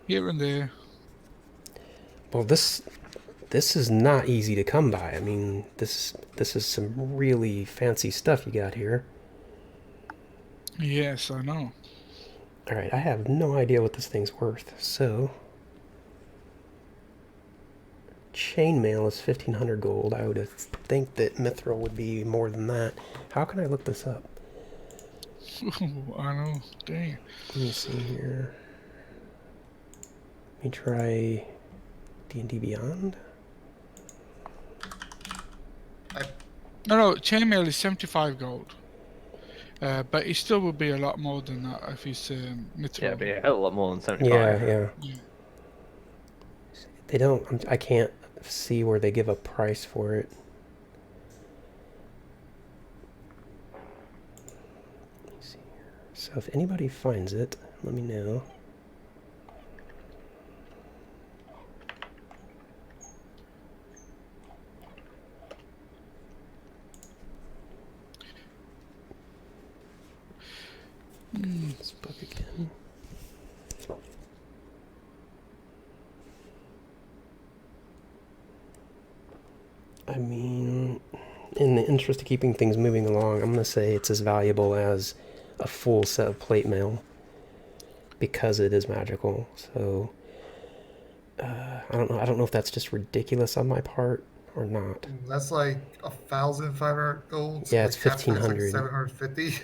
[SPEAKER 2] here and there.
[SPEAKER 1] Well, this is not easy to come by. I mean, this is some really fancy stuff you got here.
[SPEAKER 2] Yes, I know.
[SPEAKER 1] All right, I have no idea what this thing's worth. So, chainmail is 1,500 gold. I would think that mithril would be more than that. How can I look this up?
[SPEAKER 2] I know. Dang.
[SPEAKER 1] Let me see here. Let me try D&D Beyond.
[SPEAKER 2] No, chainmail is 75 gold. But it still would be a lot more than that if it's mithril.
[SPEAKER 4] Yeah, it'd be a hell of a lot more than 75.
[SPEAKER 1] Yeah.
[SPEAKER 2] Yeah.
[SPEAKER 1] They don't. I can't see where they give a price for it. Let me see here. So if anybody finds it, let me know. This book again. I mean, in the interest of keeping things moving along, I'm gonna say it's as valuable as a full set of plate mail because it is magical. So I don't know. I don't know if that's just ridiculous on my part or not.
[SPEAKER 3] That's like 1,500 gold. So
[SPEAKER 1] Yeah,
[SPEAKER 3] like
[SPEAKER 1] it's
[SPEAKER 3] half that's like
[SPEAKER 1] 1,500.
[SPEAKER 3] 750.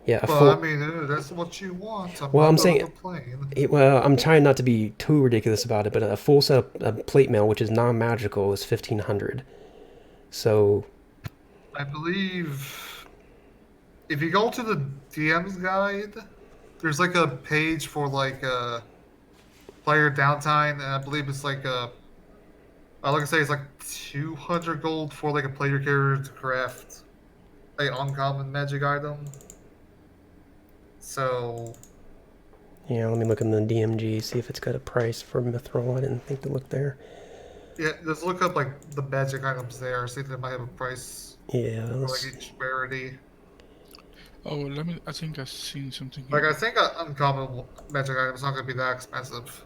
[SPEAKER 1] Yeah, a
[SPEAKER 3] But I
[SPEAKER 1] full.
[SPEAKER 3] mean, that's what you want. I'm
[SPEAKER 1] Well,
[SPEAKER 3] not
[SPEAKER 1] I'm
[SPEAKER 3] gonna
[SPEAKER 1] saying.
[SPEAKER 3] complain.
[SPEAKER 1] Well, I'm trying not to be too ridiculous about it, but a full set of plate mail, which is non-magical, is 1,500. So
[SPEAKER 3] I believe if you go to the DM's guide, there's like a page for like player downtime, and I believe it's like like I say, it's like 200 gold for like a player character to craft a uncommon magic item. So
[SPEAKER 1] yeah, let me look in the DMG, see if it's got a price for Mithril. I didn't think to look there.
[SPEAKER 3] yeah, just look up like the magic items there. See if they might have a price
[SPEAKER 1] Yeah,
[SPEAKER 3] for like
[SPEAKER 1] let's,
[SPEAKER 3] each rarity.
[SPEAKER 2] Oh, let me. I think I've seen something
[SPEAKER 3] Like
[SPEAKER 2] here.
[SPEAKER 3] I think an uncommon magic item is not going to be that expensive.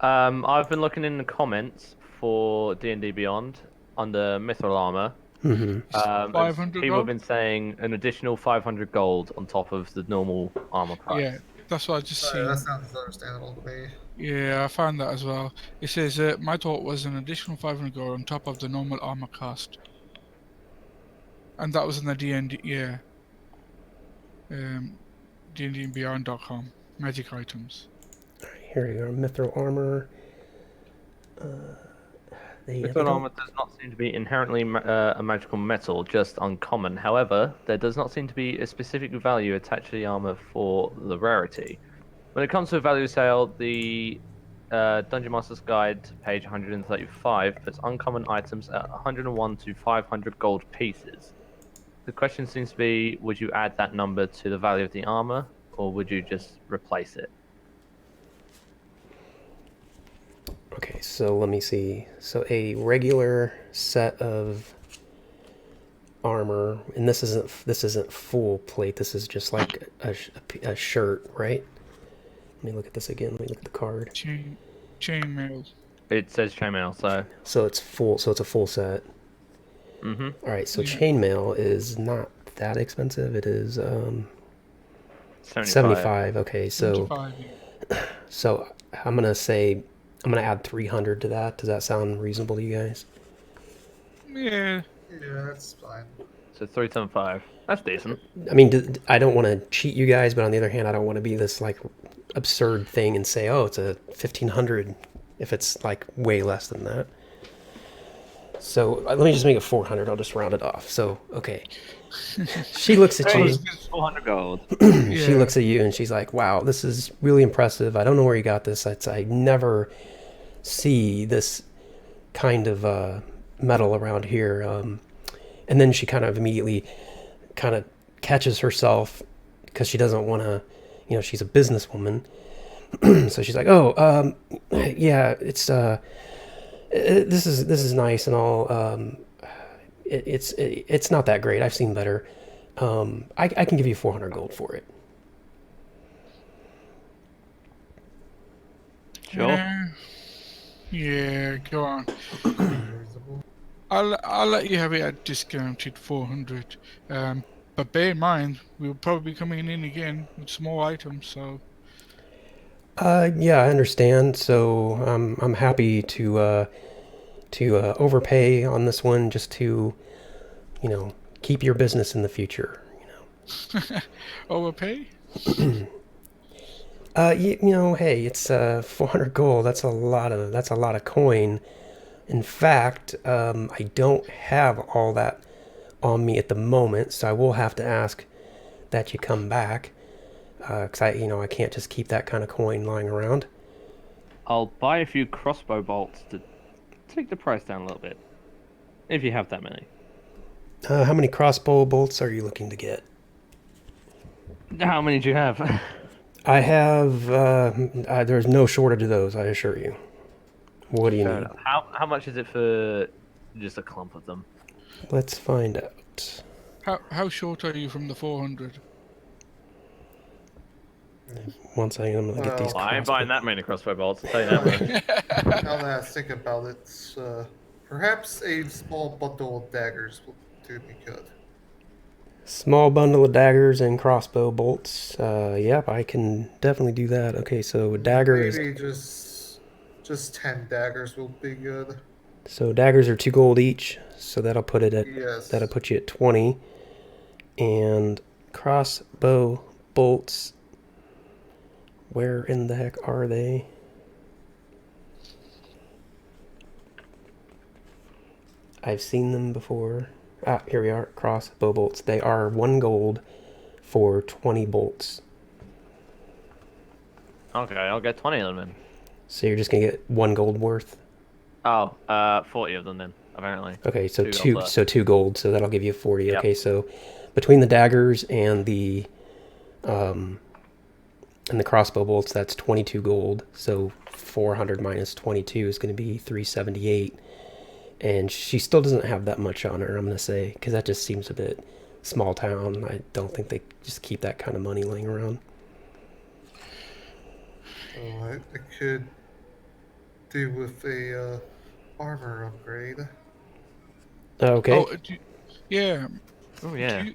[SPEAKER 4] I've been looking in the comments for D&D Beyond under Mithril Armor. And
[SPEAKER 2] 500
[SPEAKER 4] people have
[SPEAKER 2] gold.
[SPEAKER 4] been saying an additional 500 gold on top of the normal armor price.
[SPEAKER 2] Yeah, that's what I just
[SPEAKER 3] That
[SPEAKER 2] seen.
[SPEAKER 3] sounds understandable to me.
[SPEAKER 2] Yeah, I found that as well. It says my thought was an additional 500 gold on top of the normal armor cost, and that was in the D&D. Yeah, D&D and Beyond.com magic items.
[SPEAKER 1] here we go. Mithril armor. They
[SPEAKER 4] Mithril
[SPEAKER 1] don't.
[SPEAKER 4] armor does not seem to be inherently a magical metal, just uncommon. However, there does not seem to be a specific value attached to the armor for the rarity. When it comes to a value sale, the Dungeon Master's Guide, page 135, puts uncommon items at 101 to 500 gold pieces. The question seems to be, would you add that number to the value of the armor, or would you just replace it?
[SPEAKER 1] Okay, so let me see. So a regular set of armor, and this isn't full plate. This is just like a shirt, right? Let me look at this again. Let me look at the card.
[SPEAKER 2] Chainmail.
[SPEAKER 4] It says chainmail, so.
[SPEAKER 1] So it's full. So it's a full set.
[SPEAKER 4] Mm-hmm.
[SPEAKER 1] All right. So
[SPEAKER 2] Yeah.
[SPEAKER 1] chainmail is not that expensive. It is
[SPEAKER 4] 75.
[SPEAKER 1] 75. Okay. So
[SPEAKER 2] 25, yeah.
[SPEAKER 1] so I'm gonna add 300 to that. Does that sound reasonable to you guys?
[SPEAKER 2] Yeah.
[SPEAKER 3] Yeah, that's fine.
[SPEAKER 4] So 375. That's decent.
[SPEAKER 1] I mean, I don't want to cheat you guys, but on the other hand, I don't want to be this like absurd thing and say, oh, it's a 1,500 if it's like way less than that. So let me just make it 400. I'll just round it off. So okay, she looks at you.
[SPEAKER 4] 400 gold.
[SPEAKER 1] She looks at you and she's like, wow, this is really impressive. I don't know where you got this. I never see this kind of metal around here. And then she kind of immediately kind of catches herself because she doesn't want to, she's a businesswoman. So she's like, oh, yeah, it's, this is nice and all. It's not that great. I've seen better. I can give you 400 gold for it.
[SPEAKER 4] Sure.
[SPEAKER 2] Yeah, go on.
[SPEAKER 3] Reasonable.
[SPEAKER 2] I'll let you have it at discounted 400. But bear in mind, we'll probably be coming in again with some more items, so
[SPEAKER 1] Yeah, I understand. So I'm happy to overpay on this one just to, keep your business in the future.
[SPEAKER 2] overpay?
[SPEAKER 1] Hey, it's 400 gold. That's a lot of coin. In fact, I don't have all that on me at the moment, so I will have to ask that you come back, because I can't just keep that kind of coin lying around.
[SPEAKER 4] I'll buy a few crossbow bolts to take the price down a little bit. If you have that many.
[SPEAKER 1] How many crossbow bolts are you looking to get?
[SPEAKER 4] How many do you have?
[SPEAKER 1] I have. There's no shortage of those, I assure you. What do you
[SPEAKER 4] Fair
[SPEAKER 1] need?
[SPEAKER 4] enough. How much is it for just a clump of them?
[SPEAKER 1] Let's find out.
[SPEAKER 2] How short are you from the 400?
[SPEAKER 1] One second, I'm gonna get these.
[SPEAKER 3] Well,
[SPEAKER 4] I ain't
[SPEAKER 1] crossbow-
[SPEAKER 4] buying that many crossbow bolts, I'll tell you that much.
[SPEAKER 3] now that I think about it, perhaps a small bundle of daggers will do me good.
[SPEAKER 1] Small bundle of daggers and crossbow bolts. Yep, I can definitely do that. Okay, so daggers.
[SPEAKER 3] Maybe just 10 daggers will be good.
[SPEAKER 1] So daggers are 2 gold each. So that'll put it at
[SPEAKER 3] Yes.
[SPEAKER 1] that'll put you at 20. And crossbow bolts. Where in the heck are they? I've seen them before. Ah, here we are. Crossbow bolts. They are 1 gold for 20 bolts.
[SPEAKER 4] Okay, I'll get 20 of them then.
[SPEAKER 1] So you're just gonna get 1 gold worth.
[SPEAKER 4] Oh, 40 of them then, apparently.
[SPEAKER 1] Okay, so
[SPEAKER 4] 2 gold
[SPEAKER 1] two,
[SPEAKER 4] left.
[SPEAKER 1] so 2 gold. So that'll give you 40.
[SPEAKER 4] Yep.
[SPEAKER 1] Okay, so between the daggers and the crossbow bolts, that's 22 gold. So 400 minus 22 is going to be 378. And she still doesn't have that much on her, I'm going to say, because that just seems a bit small town. I don't think they just keep that kind of money laying around.
[SPEAKER 3] Oh, I could do with a armor upgrade.
[SPEAKER 1] Okay.
[SPEAKER 2] Oh, yeah.
[SPEAKER 4] Oh, yeah.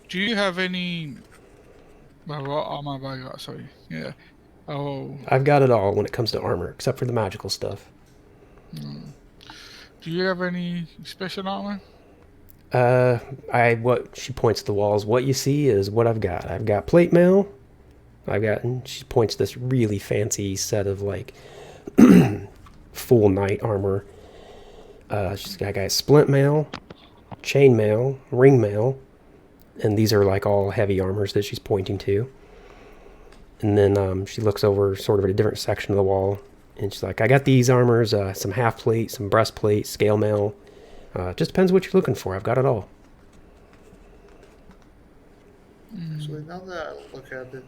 [SPEAKER 2] Do you have any? Well, what armor have I got? Sorry. Yeah. Oh.
[SPEAKER 1] I've got it all when it comes to armor, except for the magical stuff.
[SPEAKER 2] Do you have any special armor?
[SPEAKER 1] What she points to the walls. What you see is what I've got. I've got plate mail. And she points this really fancy set of like full knight armor. I got splint mail, chain mail, ring mail, and these are like all heavy armors that she's pointing to. And then she looks over sort of at a different section of the wall, and she's like, I got these armors, some half plate, some breastplate, scale mail. Just depends what you're looking for. I've got it all.
[SPEAKER 3] Actually, now that I look at it,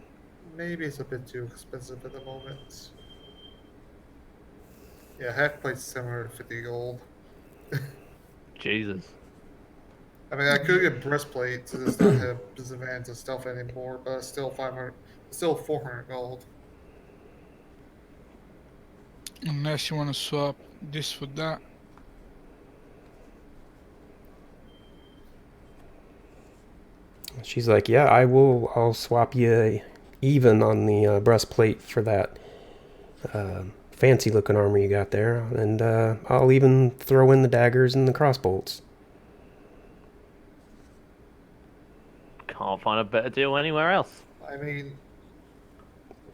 [SPEAKER 3] maybe it's a bit too expensive at the moment. Yeah, half plate's similar to 50 gold.
[SPEAKER 4] Jesus.
[SPEAKER 3] I mean, I could get breastplate to just not have disadvantage of stealth anymore, but it's still 500, still 400 gold.
[SPEAKER 2] Unless you want to swap this for that.
[SPEAKER 1] She's like, yeah, I'll swap you even on the breastplate for that fancy looking armor you got there, and I'll even throw in the daggers and the crossbolts.
[SPEAKER 4] Can't find a better deal anywhere else.
[SPEAKER 3] I mean,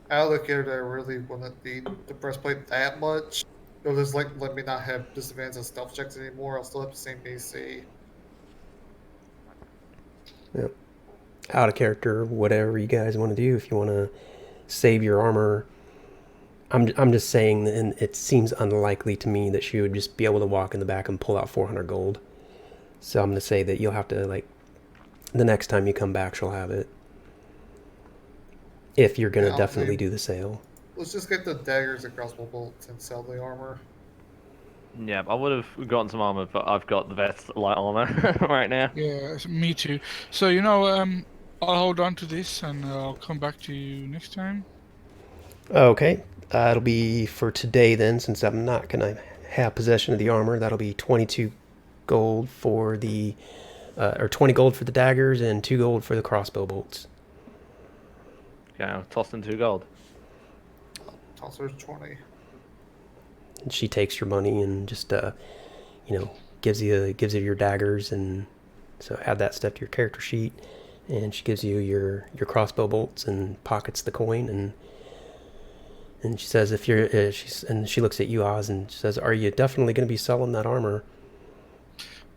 [SPEAKER 3] out of the character, I really wouldn't need the breastplate that much. It'll just like let me not have disadvantage on stealth checks anymore. I'll still have the same AC.
[SPEAKER 1] Yep. Out of character, whatever you guys want to do. If you want to save your armor, I'm just saying that, and it seems unlikely to me that she would just be able to walk in the back and pull out 400 gold. So I'm going to say that you'll have to, like, the next time you come back, she'll have it. If you're going to
[SPEAKER 3] Yeah,
[SPEAKER 1] definitely
[SPEAKER 3] maybe.
[SPEAKER 1] do the sale.
[SPEAKER 3] Let's just get the daggers and crossbow bolts and sell the armor.
[SPEAKER 4] Yeah, I would have gotten some armor, but I've got the best light armor right now.
[SPEAKER 2] Yeah, me too. So I'll hold on to this and I'll come back to you next time.
[SPEAKER 1] Okay. It'll be for today then, since I'm not going to have possession of the armor. That'll be 22 gold for the, or 20 gold for the daggers and 2 gold for the crossbow bolts.
[SPEAKER 4] Okay, I've tossed in 2 gold.
[SPEAKER 3] Toss her 20.
[SPEAKER 1] And she takes your money and just, gives you your daggers, and so add that stuff to your character sheet. And she gives you your crossbow bolts and pockets the coin, and she says, if you're, and she looks at you, Oz, and she says, are you definitely going to be selling that armor?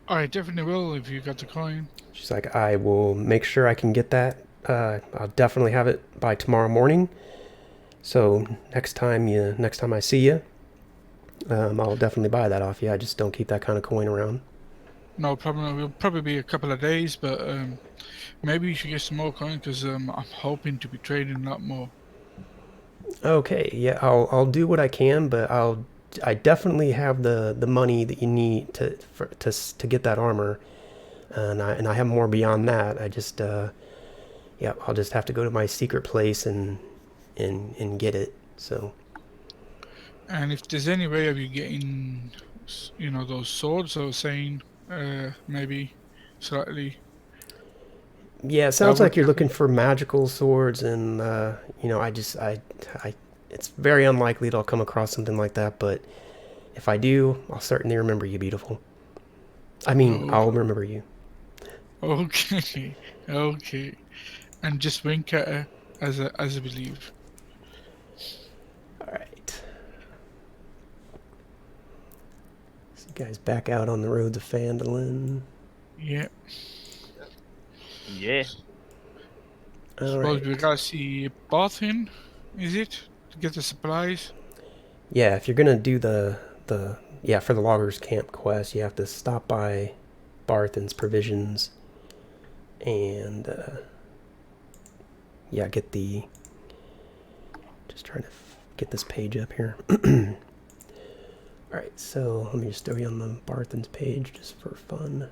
[SPEAKER 2] I definitely will if you got the coin.
[SPEAKER 1] She's like, I will make sure I can get that. I'll definitely have it by tomorrow morning. So next time I see you, I'll definitely buy that off you. I just don't keep that kind of coin around.
[SPEAKER 2] No problem. It will probably be a couple of days, but maybe you should get some more coin because I'm hoping to be trading a lot more.
[SPEAKER 1] Okay, yeah, I'll do what I can, but I definitely have the money that you need to get that armor, and I have more beyond that. I just I'll just have to go to my secret place and and get it. So
[SPEAKER 2] And if there's any way of you getting, those swords I was saying, maybe slightly.
[SPEAKER 1] yeah, it
[SPEAKER 2] That
[SPEAKER 1] sounds
[SPEAKER 2] would
[SPEAKER 1] like you're
[SPEAKER 2] help.
[SPEAKER 1] looking for magical swords, and I it's very unlikely that I'll come across something like that. But if I do, I'll certainly remember you, beautiful. I mean,
[SPEAKER 2] Oh,
[SPEAKER 1] I'll remember you.
[SPEAKER 2] okay, okay. And just wink at her as I believe.
[SPEAKER 1] All right. So you guys back out on the roads of Phandalin.
[SPEAKER 2] Yeah.
[SPEAKER 4] Yeah.
[SPEAKER 1] All
[SPEAKER 2] Suppose we
[SPEAKER 1] right.
[SPEAKER 2] gotta see Barthin, is it? To get the supplies?
[SPEAKER 1] Yeah, if you're gonna do the yeah for the loggers camp quest, you have to stop by Barthen's provisions and yeah, get the. Just trying to get this page up here. All right, so let me just throw you on the Barthen's page just for fun.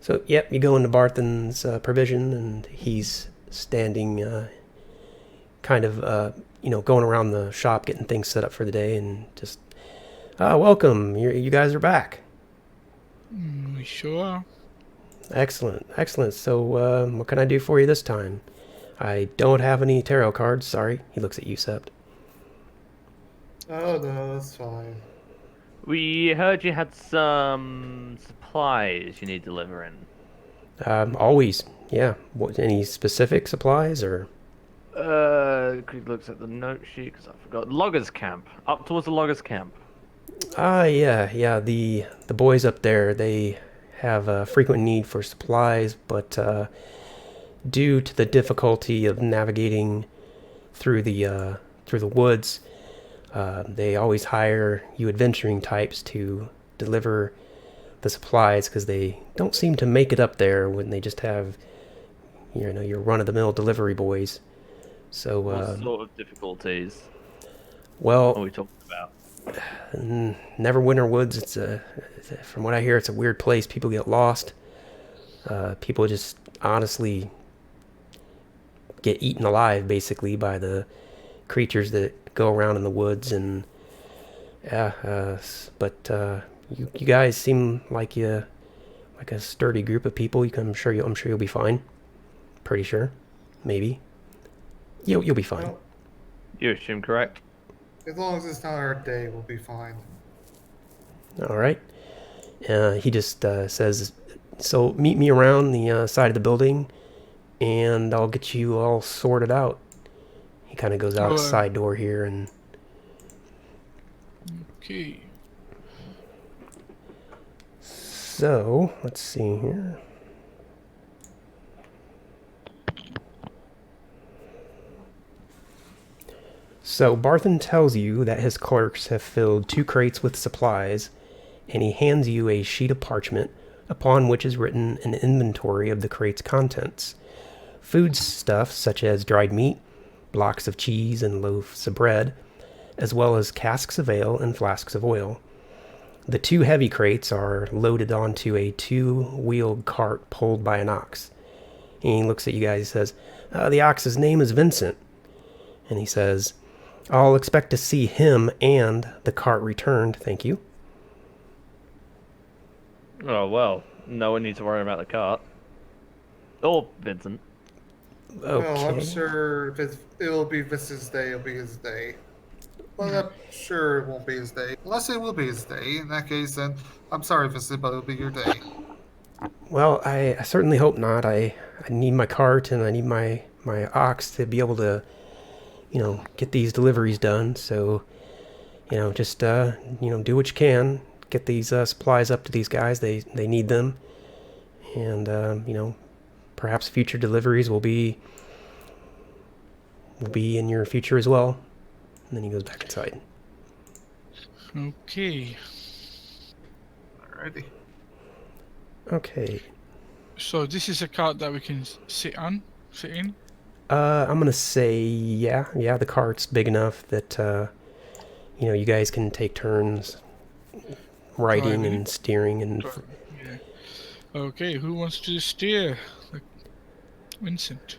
[SPEAKER 1] So yep, you go into Barthen's provision, and he's standing, kind of going around the shop getting things set up for the day, and just welcome, you guys are back.
[SPEAKER 2] We sure are.
[SPEAKER 1] Excellent, excellent. So what can I do for you this time? I don't have any tarot cards, sorry. He looks at you, Sept.
[SPEAKER 3] Oh no, that's fine.
[SPEAKER 4] We heard you had some supplies you need delivering.
[SPEAKER 1] Always, yeah. What, any specific supplies or?
[SPEAKER 4] Quick looks at the note sheet because I forgot. Loggers camp. Up towards the loggers camp.
[SPEAKER 1] Yeah. The boys up there, they have a frequent need for supplies, but due to the difficulty of navigating through the woods, they always hire you adventuring types to deliver the supplies because they don't seem to make it up there when they just have your run-of-the-mill delivery boys. So
[SPEAKER 4] What sort of difficulties are
[SPEAKER 1] well,
[SPEAKER 4] we talking about?
[SPEAKER 1] Neverwinter Woods, from what I hear, it's a weird place. People get lost. People just honestly get eaten alive, basically, by the creatures that go around in the woods. And yeah, but you guys seem like a sturdy group of people. I'm sure you'll be fine. Pretty sure, maybe. You'll be fine.
[SPEAKER 3] Well,
[SPEAKER 4] You assume correct?
[SPEAKER 3] as long as it's not our day, we'll be fine.
[SPEAKER 1] All right. He just says, "So meet me around the side of the building, and I'll get you all sorted out." He kind of goes out a side door here, and
[SPEAKER 2] Okay.
[SPEAKER 1] so let's see here. So Barthen tells you that his clerks have filled 2 crates with supplies, and he hands you a sheet of parchment upon which is written an inventory of the crate's contents. Foodstuffs such as dried meat, blocks of cheese, and loaves of bread, as well as casks of ale and flasks of oil. The 2 heavy crates are loaded onto a 2-wheeled cart pulled by an ox. And he looks at you guys and says, "The ox's name is Vincent." And he says, "I'll expect to see him and the cart returned, thank you."
[SPEAKER 4] Oh, well. No one needs to worry about the cart. Or Vincent.
[SPEAKER 1] Okay.
[SPEAKER 3] Well, I'm sure if it'll be Vincent's day, it'll be his day. But I'm sure it won't be his day. Unless it will be his day. In that case, then I'm sorry, Vincent, but it'll be your day.
[SPEAKER 1] Well, I certainly hope not. I need my cart and I need my ox to be able to, get these deliveries done. So, just, do what you can. Get these supplies up to these guys. They need them. And, perhaps future deliveries will be in your future as well. And then he goes back inside.
[SPEAKER 2] Okay.
[SPEAKER 3] Alrighty.
[SPEAKER 1] Okay.
[SPEAKER 2] So this is a cart that we can sit in.
[SPEAKER 1] I'm gonna say yeah. The cart's big enough that you guys can take turns riding
[SPEAKER 2] Driving.
[SPEAKER 1] and steering and.
[SPEAKER 2] Yeah. Okay, who wants to steer? Vincent.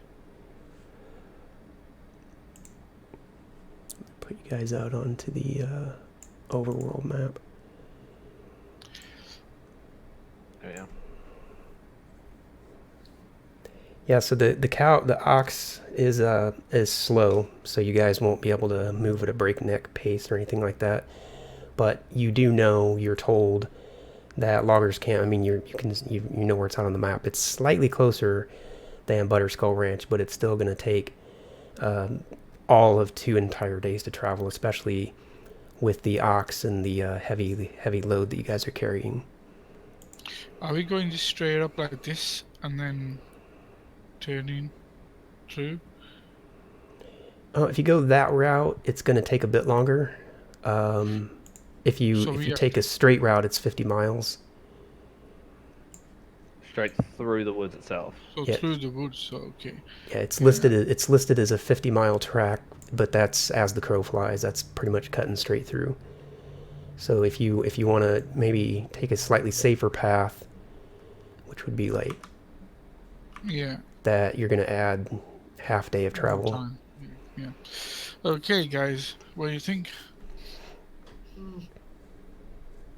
[SPEAKER 1] put you guys out onto the overworld map.
[SPEAKER 4] Oh, yeah.
[SPEAKER 1] Yeah, so the ox is slow, so you guys won't be able to move at a breakneck pace or anything like that. But you do know, you're told that loggers can't. I mean, you know where it's out on the map. It's slightly closer than Butterskull Ranch, but it's still going to take all of 2 entire days to travel, especially with the ox and the heavy load that you guys are carrying.
[SPEAKER 2] Are we going just straight up like this and then turning through?
[SPEAKER 1] If you go that route, it's going to take a bit longer. If you take a straight route, it's 50 miles.
[SPEAKER 4] Straight through the woods itself.
[SPEAKER 2] So
[SPEAKER 1] Yeah.
[SPEAKER 2] through the woods, so okay.
[SPEAKER 1] Yeah, it's listed as a 50-mile track, but that's as the crow flies. That's pretty much cutting straight through. So if you want to maybe take a slightly safer path, which would be like that, you're going to add half day of travel.
[SPEAKER 2] Time. Yeah. Okay, guys, what do you think?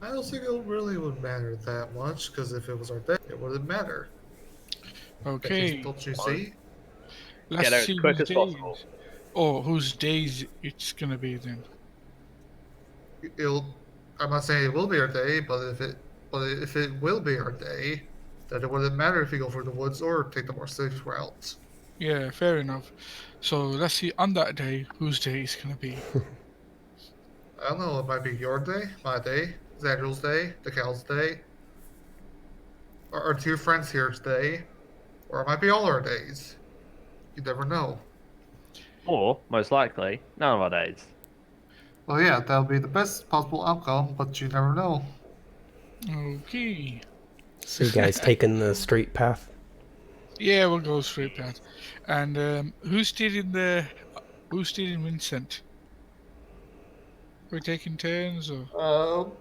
[SPEAKER 3] I don't think it really would matter that much, because if it was our day, it wouldn't matter.
[SPEAKER 2] Okay.
[SPEAKER 3] Don't you see?
[SPEAKER 2] Let's
[SPEAKER 4] Get there
[SPEAKER 2] see
[SPEAKER 4] as quick
[SPEAKER 2] whose
[SPEAKER 4] as possible.
[SPEAKER 2] days. Oh, whose days it's gonna be then?
[SPEAKER 3] I'm not saying it will be our day, but if it will be our day, then it wouldn't matter if you go through the woods or take the more safe route.
[SPEAKER 2] Yeah, fair enough. So let's see on that day whose day it's gonna be.
[SPEAKER 3] I don't know, it might be your day, my day, Xandril's day, the cow's day, our 2 friends here's day, or it might be all our days. You never know.
[SPEAKER 4] Or, most likely, none of our days.
[SPEAKER 3] Well, yeah, that'll be the best possible outcome, but you never know.
[SPEAKER 2] Okay.
[SPEAKER 1] So you guys taking the straight path?
[SPEAKER 2] Yeah, we'll go straight path. And who's stealing Vincent? We're taking turns, or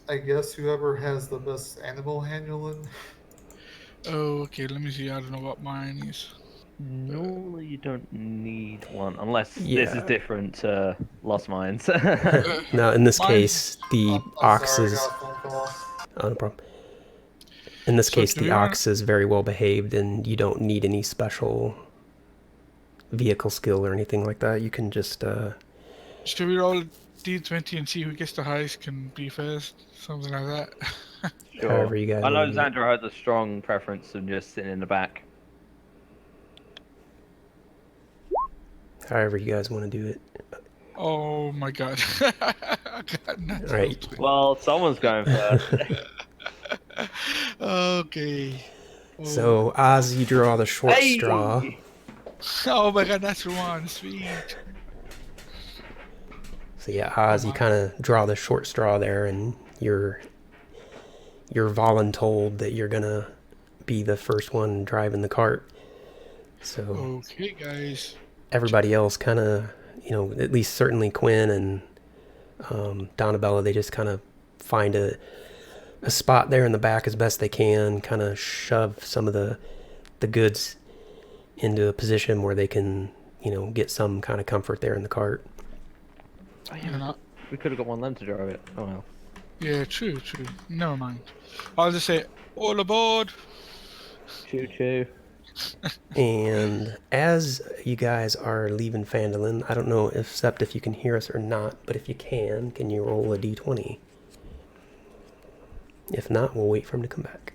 [SPEAKER 3] I guess whoever has the best animal handling.
[SPEAKER 2] oh, okay. Let me see. I don't know what mine is.
[SPEAKER 4] Normally, you don't need one unless this is
[SPEAKER 1] Yeah.
[SPEAKER 4] different. Lost Mines.
[SPEAKER 1] Now, in this
[SPEAKER 2] Mine-
[SPEAKER 1] case, the
[SPEAKER 3] I'm
[SPEAKER 1] ox
[SPEAKER 3] sorry, I
[SPEAKER 1] is.
[SPEAKER 3] got a phone call.
[SPEAKER 1] Oh, no problem. In this
[SPEAKER 2] So
[SPEAKER 1] case,
[SPEAKER 2] do
[SPEAKER 1] the
[SPEAKER 2] we wanna-
[SPEAKER 1] ox is very well behaved, and you don't need any special vehicle skill or anything like that. You can just.
[SPEAKER 2] Should we roll D20 and see who gets the highest can be first? Something like that.
[SPEAKER 4] Sure.
[SPEAKER 1] However you guys
[SPEAKER 4] I know
[SPEAKER 1] wanna do it.
[SPEAKER 4] Xandra has a strong preference of just sitting in the back.
[SPEAKER 1] However you guys want to do it.
[SPEAKER 2] Oh my god. I got natural
[SPEAKER 1] Right.
[SPEAKER 2] 20.
[SPEAKER 4] Well, someone's going first.
[SPEAKER 2] Okay. Oh.
[SPEAKER 1] So, Oz, you draw the short
[SPEAKER 4] Hey!
[SPEAKER 1] straw.
[SPEAKER 2] Oh my god, natural 1. Sweet.
[SPEAKER 1] So yeah, Oz, you kind of draw the short straw there, and you're voluntold that you're gonna be the first one driving the cart. So
[SPEAKER 2] Okay, guys.
[SPEAKER 1] everybody else kind of, at least certainly Quinn and Donabella, they just kind of find a spot there in the back as best they can, kind of shove some of the goods into a position where they can, get some kind of comfort there in the cart.
[SPEAKER 4] Oh,
[SPEAKER 2] You're
[SPEAKER 4] yeah.
[SPEAKER 2] not-
[SPEAKER 4] We could have got one of them to drive it. Oh well.
[SPEAKER 2] Yeah, true. Never mind. I'll just say, all aboard.
[SPEAKER 4] Choo choo.
[SPEAKER 1] And as you guys are leaving Phandalin, I don't know if you can hear us or not, but if you can you roll a d20? If not, we'll wait for him to come back.